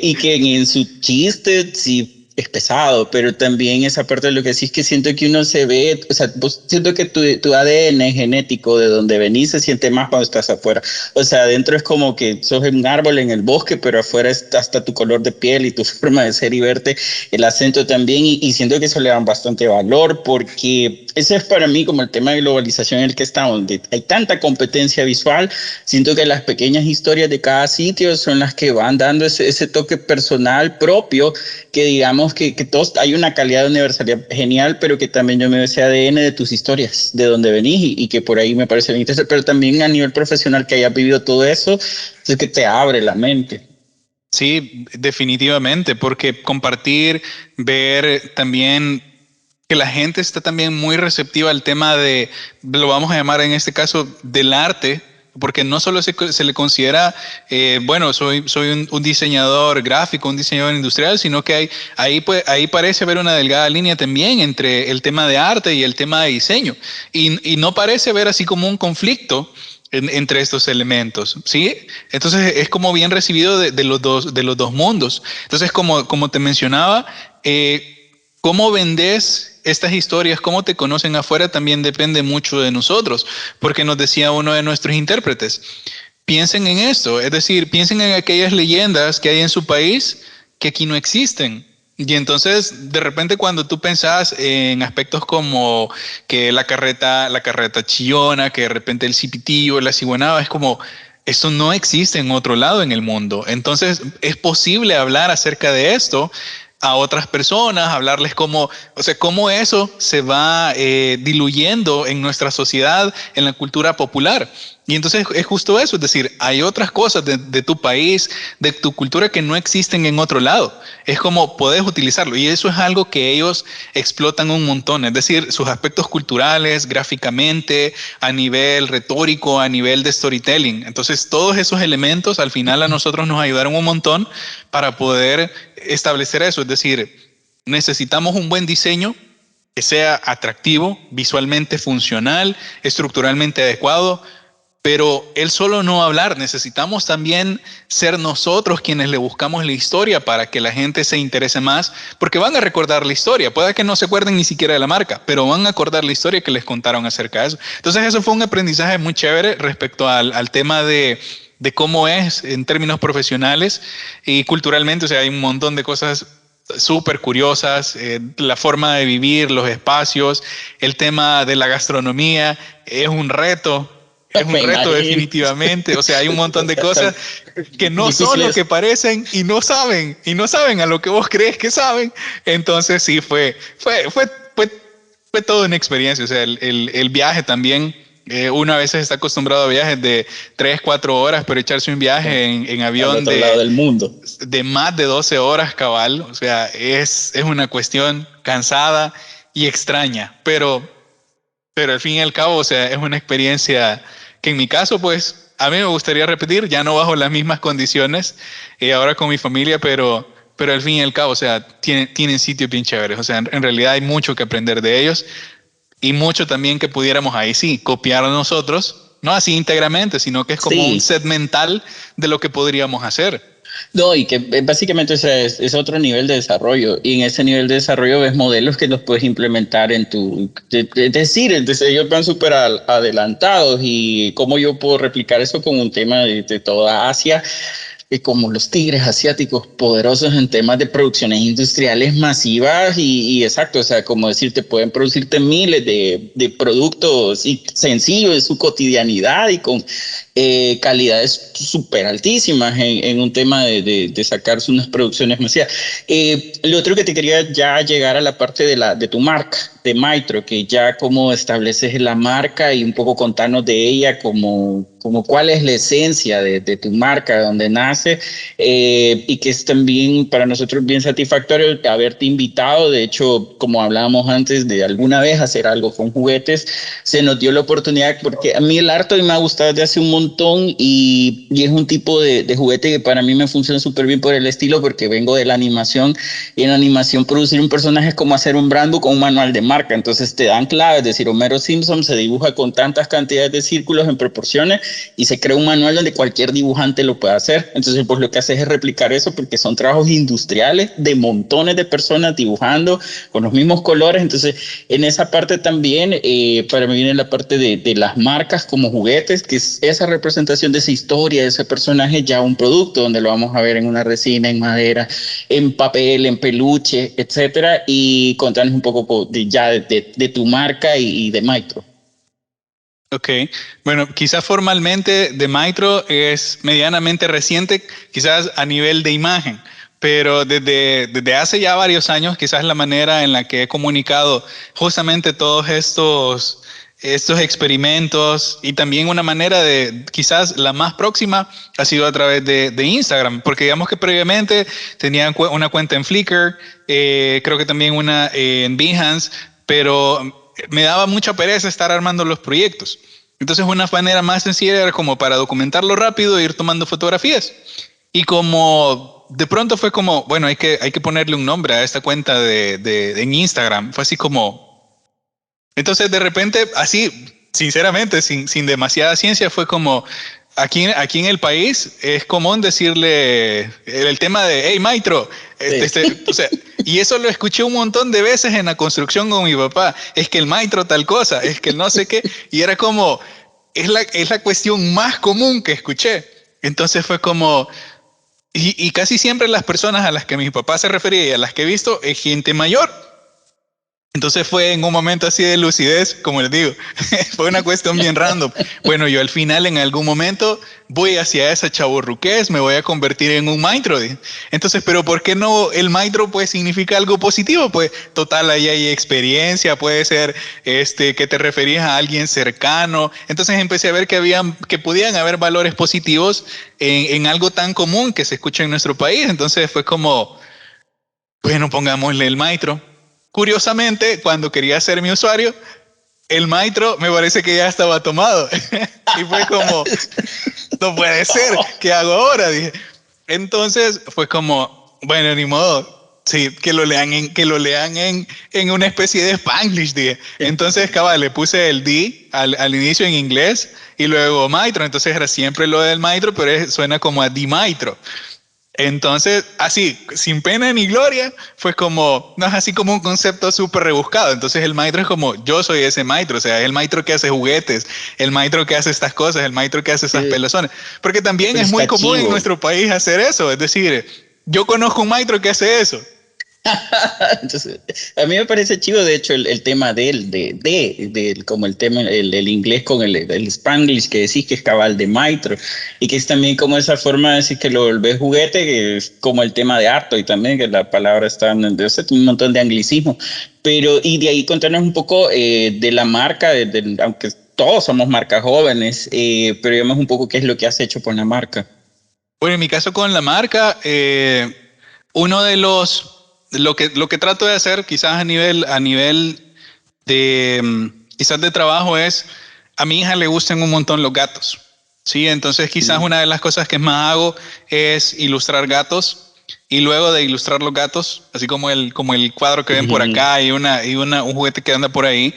Y que en su chiste sí es pesado, pero también esa parte de lo que sí es que siento que uno se ve, o sea, siento que tu ADN genético de donde venís se siente más cuando estás afuera. O sea, adentro es como que sos un árbol en el bosque, pero afuera está hasta tu color de piel y tu forma de ser y verte, el acento también, y siento que eso le dan bastante valor, porque ese es para mí como el tema de globalización en el que estamos, donde hay tanta competencia visual, siento que las pequeñas historias de cada sitio son las que van dando ese toque personal propio, que digamos que todos, hay una calidad de universalidad genial, pero que también yo me veo ese ADN de tus historias, de donde venís, y que por ahí me parece bien interesante, pero también a nivel profesional que hayas vivido todo eso, es que te abre la mente. Sí, definitivamente, porque compartir, ver también que la gente está también muy receptiva al tema de, lo vamos a llamar en este caso, del arte, porque no solo se le considera, bueno, soy un diseñador gráfico, un diseñador industrial, sino que ahí parece haber una delgada línea también entre el tema de arte y el tema de diseño. Y no parece ver así como un conflicto entre estos elementos, ¿sí? Entonces es como bien recibido de los dos mundos. Entonces, como te mencionaba, cómo vendes estas historias, cómo te conocen afuera, también depende mucho de nosotros, porque nos decía uno de nuestros intérpretes, piensen en esto, es decir, piensen en aquellas leyendas que hay en su país que aquí no existen. Y entonces, de repente, cuando tú pensás en aspectos como que la carreta chillona, que de repente el cipitillo, la ciguanaba, es como, esto no existe en otro lado en el mundo. Entonces, es posible hablar acerca de esto a otras personas, hablarles cómo, o sea, cómo eso se va diluyendo en nuestra sociedad, en la cultura popular. Y entonces es justo eso, es decir, hay otras cosas de tu país, de tu cultura que no existen en otro lado. Es como puedes utilizarlo y eso es algo que ellos explotan un montón, es decir, sus aspectos culturales, gráficamente, a nivel retórico, a nivel de storytelling. Entonces todos esos elementos al final a nosotros nos ayudaron un montón para poder establecer eso, es decir, necesitamos un buen diseño que sea atractivo, visualmente funcional, estructuralmente adecuado, pero él solo no va a hablar, necesitamos también ser nosotros quienes le buscamos la historia para que la gente se interese más, porque van a recordar la historia, puede que no se acuerden ni siquiera de la marca, pero van a acordar la historia que les contaron acerca de eso. Entonces eso fue un aprendizaje muy chévere respecto al tema de cómo es en términos profesionales y culturalmente, o sea, hay un montón de cosas súper curiosas, la forma de vivir, los espacios, el tema de la gastronomía, es un Me reto imagino. definitivamente, o sea, hay un montón de cosas que no son lo que Difíciles. parecen y no saben a lo que vos crees que saben, entonces sí, fue toda una experiencia, o sea, el viaje también. Uno a veces está acostumbrado a viajes de 3 4 horas, pero echarse un viaje en Al avión otro lado del mundo. de más de 12 horas cabal, o sea, es una cuestión cansada y extraña, pero al fin y al cabo, o sea, es una experiencia que en mi caso, pues, a mí me gustaría repetir, ya no bajo las mismas condiciones, ahora con mi familia, pero al fin y al cabo, o sea, tienen sitios bien chéveres, o sea, en realidad hay mucho que aprender de ellos y mucho también que pudiéramos ahí sí copiar a nosotros, no así íntegramente, sino que es como un Sí, set mental de lo que podríamos hacer. no, y que básicamente o sea, es otro nivel de desarrollo. Y en ese nivel de desarrollo ves modelos que los puedes implementar en tu. Es decir, entonces ellos van súper adelantados. Y cómo yo puedo replicar eso con un tema de toda Asia, como los tigres asiáticos poderosos en temas de producciones industriales masivas y exacto, o sea, como decirte, pueden producirte miles de productos y sencillos en su cotidianidad y con calidades súper altísimas en un tema de sacarse unas producciones masivas. Lo otro que te quería ya llegar a la parte de tu marca, de Maitro, que ya cómo estableces la marca y un poco contarnos de ella, como como cuál es la esencia de tu marca, de donde nace, y que es también para nosotros bien satisfactorio haberte invitado. De hecho, como hablábamos antes de alguna vez hacer algo con juguetes, se nos dio la oportunidad porque a mí el arte me ha gustado desde hace un montón y es un tipo de juguete que para mí me funciona súper bien por el estilo, porque vengo de la animación y en animación producir un personaje es como hacer un brand book o un manual de marca. Entonces te dan claves, es decir, Homero Simpson se dibuja con tantas cantidades de círculos en proporciones y se crea un manual donde cualquier dibujante lo puede hacer. Entonces pues lo que haces es replicar eso, porque son trabajos industriales de montones de personas dibujando con los mismos colores. Entonces en esa parte también para mí viene la parte de las marcas como juguetes, que es esa representación de esa historia, de ese personaje, ya un producto donde lo vamos a ver en una resina, en madera, en papel, en peluche, etcétera. Y contarnos un poco de tu marca y de Maitro. Ok, bueno, quizás formalmente de Maitro es medianamente reciente, quizás a nivel de imagen, pero desde hace ya varios años, quizás la manera en la que he comunicado justamente todos estos experimentos, y también una manera quizás la más próxima ha sido a través de Instagram, porque digamos que previamente tenía una cuenta en Flickr, creo que también una en Behance, pero me daba mucha pereza estar armando los proyectos. Entonces una manera más sencilla era como para documentarlo rápido e ir tomando fotografías. Y como de pronto fue como, bueno, hay que ponerle un nombre a esta cuenta en Instagram. Fue así como... Entonces de repente, así, sinceramente, sin demasiada ciencia, fue como... Aquí en el país es común decirle el tema de, hey, Maitro, o sea, y eso lo escuché un montón de veces en la construcción con mi papá, es que el Maitro tal cosa, es que el no sé qué, y era como, es la cuestión más común que escuché. Entonces fue como, y casi siempre las personas a las que mi papá se refería y a las que he visto es gente mayor. Entonces fue en un momento así de lucidez, como les digo, fue una cuestión bien random. Bueno, yo al final en algún momento voy hacia esa chavorruquez, me voy a convertir en un maestro. Entonces, pero ¿por qué no el maestro pues significa algo positivo? Pues total, ahí hay experiencia, puede ser que te referías a alguien cercano. Entonces empecé a ver que podían haber valores positivos en algo tan común que se escucha en nuestro país. Entonces fue como, bueno, pongámosle el maestro. Curiosamente, cuando quería ser mi usuario, el Maitro me parece que ya estaba tomado. Y fue como, no puede ser, ¿qué hago ahora? Dije. Entonces fue como, bueno, ni modo. Sí, que lo lean en una especie de Spanglish, dije. Entonces, cabal, le puse el D al inicio en inglés y luego Maitro. Entonces era siempre lo del Maitro, pero suena como a Di Maitro. Entonces, así, sin pena ni gloria, fue como, no es así como un concepto súper rebuscado. Entonces el maestro es como, yo soy ese maestro, o sea, es el maestro que hace juguetes, el maestro que hace estas cosas, el maestro que hace estas pelazones. Porque también es muy común en nuestro país hacer eso, es decir, yo conozco un maestro que hace eso. Entonces, a mí me parece chivo, de hecho, el tema como el tema, el inglés con el Spanglish que decís que es cabal de maestro, y que es también como esa forma de decir que lo volvés juguete, que es como el tema de harto, y también que la palabra está en un montón de anglicismo. Pero, y de ahí contarnos un poco de la marca, aunque todos somos marcas jóvenes, pero digamos un poco qué es lo que has hecho con la marca. Bueno, en mi caso con la marca, uno de lo que trato de hacer quizás a nivel de quizás de trabajo es, a mi hija le gustan un montón los gatos, ¿sí? Entonces quizás una de las cosas que más hago es ilustrar gatos, y luego de ilustrar los gatos, así como el cuadro que ven por acá y un juguete que anda por ahí,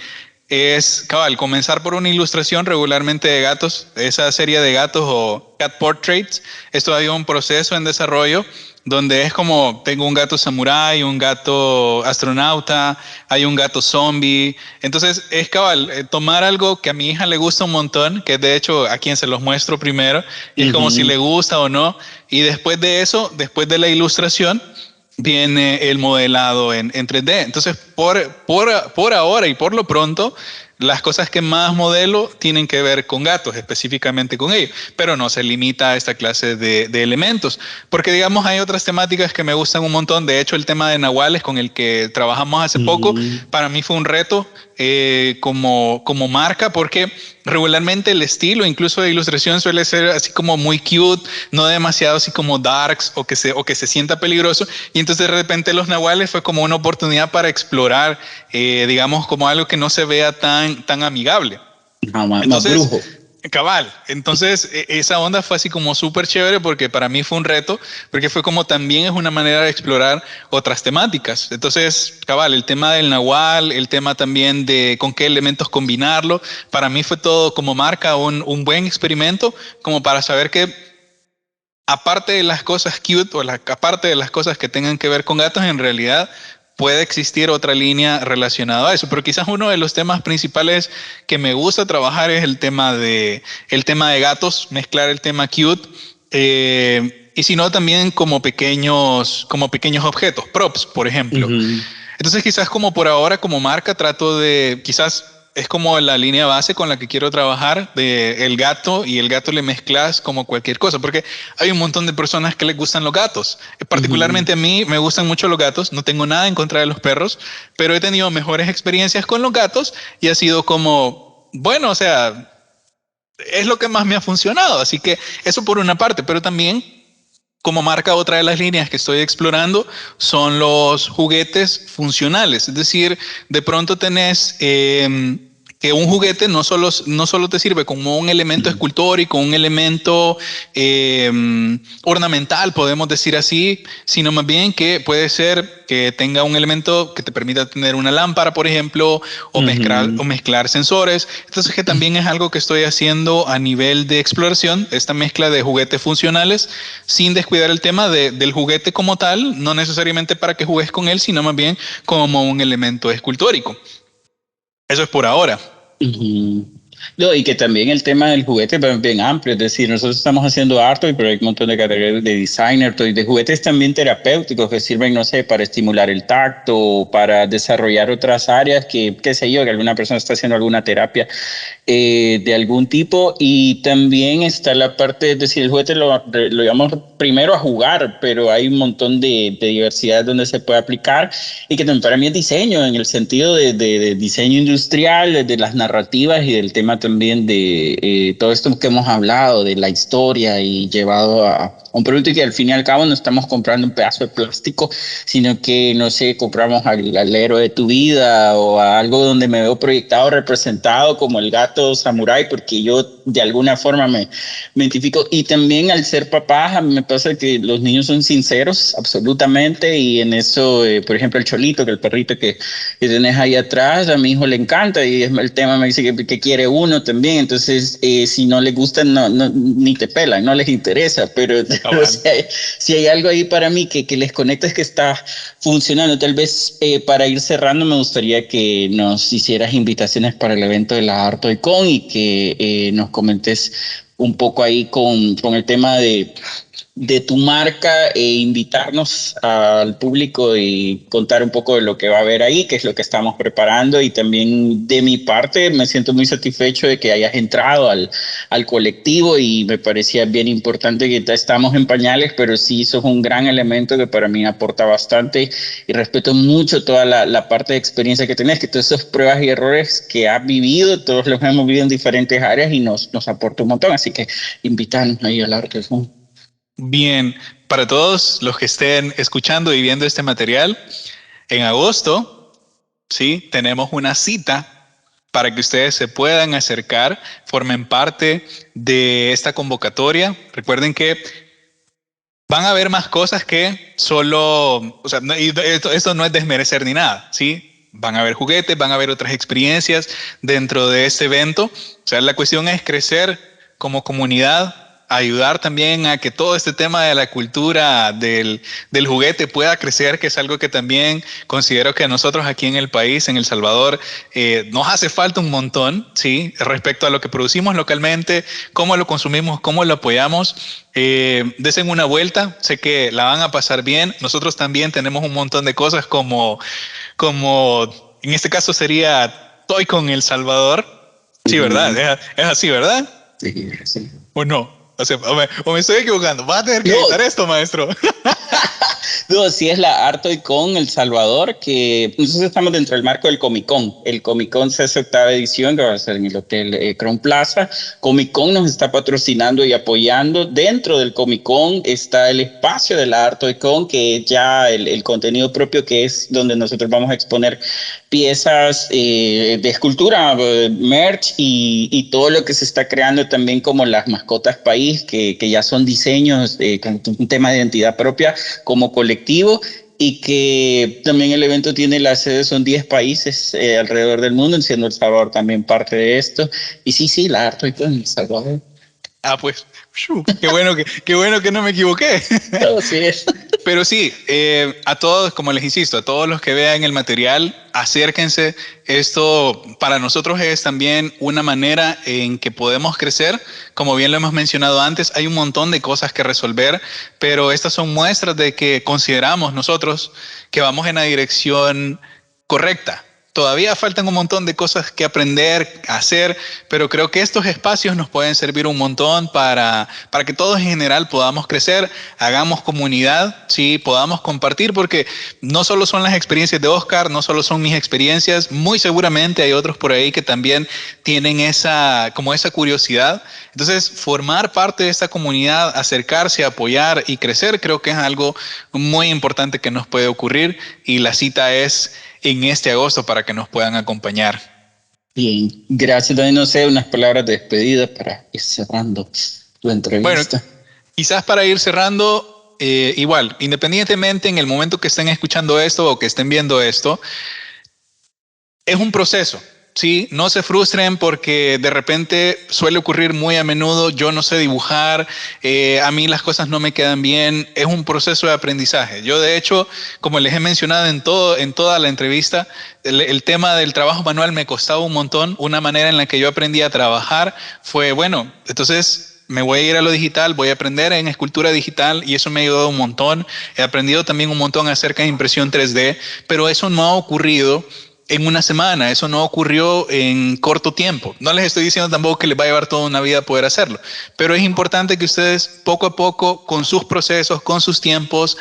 es, cabal, comenzar por una ilustración regularmente de gatos, esa serie de gatos o cat portraits. Esto ha habido un proceso en desarrollo donde es como, tengo un gato samurái, un gato astronauta, hay un gato zombie. Entonces es cabal, tomar algo que a mi hija le gusta un montón, que es de hecho a quien se los muestro primero, y es como si le gusta o no, y después de eso, después de la ilustración, viene el modelado en 3D. Entonces, por ahora y por lo pronto, las cosas que más modelo tienen que ver con gatos, específicamente con ellos, pero no se limita a esta clase de elementos, porque digamos hay otras temáticas que me gustan un montón. De hecho, el tema de nahuales con el que trabajamos hace poco, Mm, para mí fue un reto como marca, porque regularmente el estilo, incluso de ilustración, suele ser así como muy cute, no demasiado así como darks o que se sienta peligroso. Y entonces de repente los nahuales fue como una oportunidad para explorar, digamos, como algo que no se vea tan amigable. más Entonces, brujo. cabal, entonces esa onda fue así como súper chévere porque para mí fue un reto, porque fue como también es una manera de explorar otras temáticas. Entonces, cabal, el tema del nahual, el tema también de con qué elementos combinarlo, para mí fue todo como marca un buen experimento, como para saber que aparte de las cosas cute aparte de las cosas que tengan que ver con gatos, en realidad puede existir otra línea relacionada a eso. Pero quizás uno de los temas principales que me gusta trabajar es el tema de gatos, mezclar el tema cute. Y si no, también como pequeños objetos, props, por ejemplo. Ujú. Entonces quizás como por ahora como marca trato de, quizás es como la línea base con la que quiero trabajar de el gato, y el gato le mezclas como cualquier cosa, porque hay un montón de personas que les gustan los gatos. Ujú. Particularmente a mí me gustan mucho los gatos, no tengo nada en contra de los perros, pero he tenido mejores experiencias con los gatos y ha sido como, bueno, o sea, es lo que más me ha funcionado. Así que eso por una parte, pero también como marca, otra de las líneas que estoy explorando son los juguetes funcionales. Es decir, de pronto tenés que un juguete no solo te sirve como un elemento escultórico, un elemento ornamental, podemos decir así, sino más bien que puede ser que tenga un elemento que te permita tener una lámpara, por ejemplo, o Ujú. mezclar sensores. Entonces, que también es algo que estoy haciendo a nivel de exploración, esta mezcla de juguetes funcionales, sin descuidar el tema del juguete como tal, no necesariamente para que juegues con él, sino más bien como un elemento escultórico. Eso es por ahora. Ujú. No, y que también el tema del juguete es bien amplio, es decir, nosotros estamos haciendo art toy, pero hay un montón de categorías de designer toy, de juguetes también terapéuticos que sirven, no sé, para estimular el tacto, o para desarrollar otras áreas que, qué sé yo, que alguna persona está haciendo alguna terapia de algún tipo. Y también está la parte, es decir, el juguete lo llevamos primero a jugar, pero hay un montón de diversidad donde se puede aplicar, y que también para mí es diseño, en el sentido de diseño industrial, de las narrativas y del tema también de todo esto que hemos hablado, de la historia y llevado a un producto que al fin y al cabo no estamos comprando un pedazo de plástico, sino que, no sé, compramos al héroe de tu vida o a algo donde me veo proyectado, representado como el gato samurái, porque yo de alguna forma me identifico. Y también al ser papá, a mí me pasa que los niños son sinceros, absolutamente, y en eso, por ejemplo, el Cholito, que el perrito que tenés ahí atrás, a mi hijo le encanta, y es el tema me dice que quiere uno también. Entonces, si no le gustan, ni te pelan, no les interesa, pero o Cabal. sea, si hay algo ahí para mí que les conecta es que está funcionando. Tal vez para ir cerrando me gustaría que nos hicieras invitaciones para el evento de la Art Toy Con, y que nos comentes un poco ahí con el tema de tu marca, e invitarnos al público y contar un poco de lo que va a haber ahí, qué es lo que estamos preparando. Y también de mi parte me siento muy satisfecho de que hayas entrado al colectivo, y me parecía bien importante que estamos en pañales, pero sí sos un gran elemento que para mí aporta bastante, y respeto mucho toda la parte de experiencia que tenés, que todas esas pruebas y errores que has vivido, todos los hemos vivido en diferentes áreas, y nos aporta un montón. Así que invitarnos ahí al arte. Bien, para todos los que estén escuchando y viendo este material, en agosto, sí, tenemos una cita para que ustedes se puedan acercar, formen parte de esta convocatoria. Recuerden que van a haber más cosas que solo, o sea, y esto no es desmerecer ni nada, ¿sí? Van a haber juguetes, van a haber otras experiencias dentro de este evento. O sea, la cuestión es crecer como comunidad, ayudar también a que todo este tema de la cultura del juguete pueda crecer, que es algo que también considero que a nosotros aquí en el país, en El Salvador, nos hace falta un montón, ¿sí? Respecto a lo que producimos localmente, cómo lo consumimos, cómo lo apoyamos. Desen una vuelta, sé que la van a pasar bien. Nosotros también tenemos un montón de cosas como en este caso sería Toy-Con El Salvador. Sí, ¿verdad? Es así, ¿verdad? Sí, sí. ¿O no? O sea, o me estoy equivocando. Vas a tener que editar esto, maestro. No, sí es la Art Con El Salvador, que nosotros estamos dentro del marco del Comic Con. El Comic Con 68ª edición, que va a ser en el Hotel Crown Plaza. Comic Con nos está patrocinando y apoyando. Dentro del Comic Con está el espacio de la Art Con, que es ya el contenido propio, que es donde nosotros vamos a exponer piezas de escultura, merch y todo lo que se está creando también como las mascotas país, que ya son diseños, con un tema de identidad propia como colectivo, y que también el evento tiene la sede, son 10 países alrededor del mundo, siendo El Salvador también parte de esto. Y sí, la Art en El Salvador. Ah, pues, qué bueno que no me equivoqué. Todo sí es. Pero sí, a todos, como les insisto, a todos los que vean el material, acérquense. Esto para nosotros es también una manera en que podemos crecer. Como bien lo hemos mencionado antes, hay un montón de cosas que resolver, pero estas son muestras de que consideramos nosotros que vamos en la dirección correcta. Todavía faltan un montón de cosas que aprender, hacer, pero creo que estos espacios nos pueden servir un montón para que todos en general podamos crecer, hagamos comunidad, ¿sí? Podamos compartir, porque no solo son las experiencias de Oscar, no solo son mis experiencias, muy seguramente hay otros por ahí que también tienen esa curiosidad. Entonces, formar parte de esta comunidad, acercarse, apoyar y crecer, creo que es algo muy importante que nos puede ocurrir, y la cita es en este agosto para que nos puedan acompañar. Bien, gracias, Dani. No sé, unas palabras de despedida para ir cerrando tu entrevista. Bueno, quizás para ir cerrando, igual, independientemente en el momento que estén escuchando esto o que estén viendo esto, es un proceso. Sí, no se frustren porque de repente suele ocurrir muy a menudo. Yo no sé dibujar, a mí las cosas no me quedan bien. Es un proceso de aprendizaje. Yo, de hecho, como les he mencionado en toda la entrevista, el tema del trabajo manual me costaba un montón. Una manera en la que yo aprendí a trabajar fue, bueno, entonces me voy a ir a lo digital, voy a aprender en escultura digital, y eso me ha ayudado un montón. He aprendido también un montón acerca de impresión 3D, pero eso no ha ocurrido en una semana, eso no ocurrió en corto tiempo. No les estoy diciendo tampoco que les va a llevar toda una vida poder hacerlo, pero es importante que ustedes poco a poco, con sus procesos, con sus tiempos,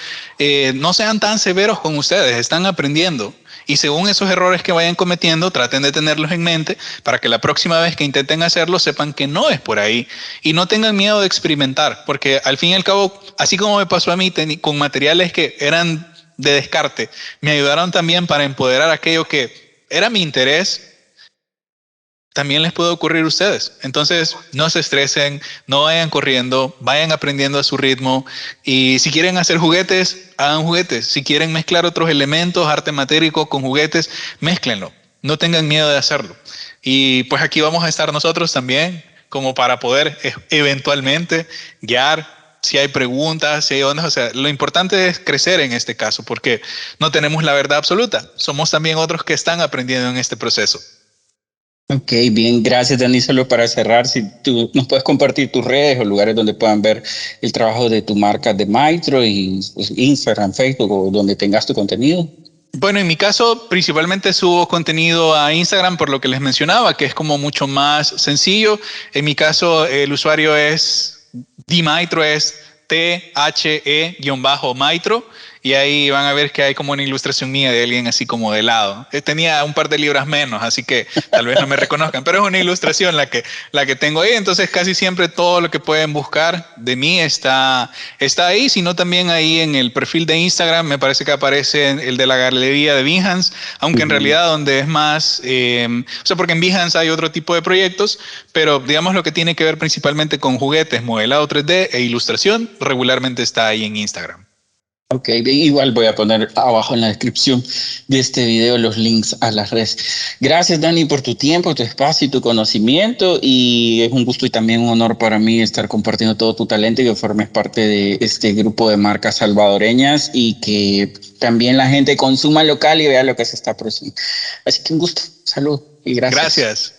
no sean tan severos con ustedes, están aprendiendo. Y según esos errores que vayan cometiendo, traten de tenerlos en mente para que la próxima vez que intenten hacerlo sepan que no es por ahí, y no tengan miedo de experimentar, porque al fin y al cabo, así como me pasó a mí con materiales que eran de descarte, me ayudaron también para empoderar aquello que era mi interés, también les puede ocurrir a ustedes. Entonces, no se estresen, no vayan corriendo, vayan aprendiendo a su ritmo, y si quieren hacer juguetes, hagan juguetes. Si quieren mezclar otros elementos, arte matérico con juguetes, mézclenlo. No tengan miedo de hacerlo. Y pues aquí vamos a estar nosotros también, como para poder eventualmente guiar. Si hay preguntas, si hay ondas, o sea, lo importante es crecer en este caso, porque no tenemos la verdad absoluta. Somos también otros que están aprendiendo en este proceso. Ok, bien, gracias, Dani. Solo para cerrar, si tú nos puedes compartir tus redes o lugares donde puedan ver el trabajo de tu marca de Maestro, y pues, Instagram, Facebook, o donde tengas tu contenido. Bueno, en mi caso, principalmente subo contenido a Instagram, por lo que les mencionaba, que es como mucho más sencillo. En mi caso, el usuario es DMaitro, es THE-Maitro, y ahí van a ver que hay como una ilustración mía de alguien así como de lado. Tenía un par de libras menos, así que tal vez no me reconozcan, pero es una ilustración la que tengo ahí. Entonces casi siempre todo lo que pueden buscar de mí está ahí, sino también ahí en el perfil de Instagram. Me parece que aparece el de la galería de Behance, aunque en realidad donde es más, o sea, porque en Behance hay otro tipo de proyectos, pero digamos lo que tiene que ver principalmente con juguetes, modelado 3D e ilustración, regularmente está ahí en Instagram. Ok, bien, igual voy a poner abajo en la descripción de este video los links a las redes. Gracias, Dani, por tu tiempo, tu espacio y tu conocimiento, y es un gusto y también un honor para mí estar compartiendo todo tu talento y que formes parte de este grupo de marcas salvadoreñas, y que también la gente consuma local y vea lo que se está produciendo. Así que un gusto, salud y gracias. Gracias.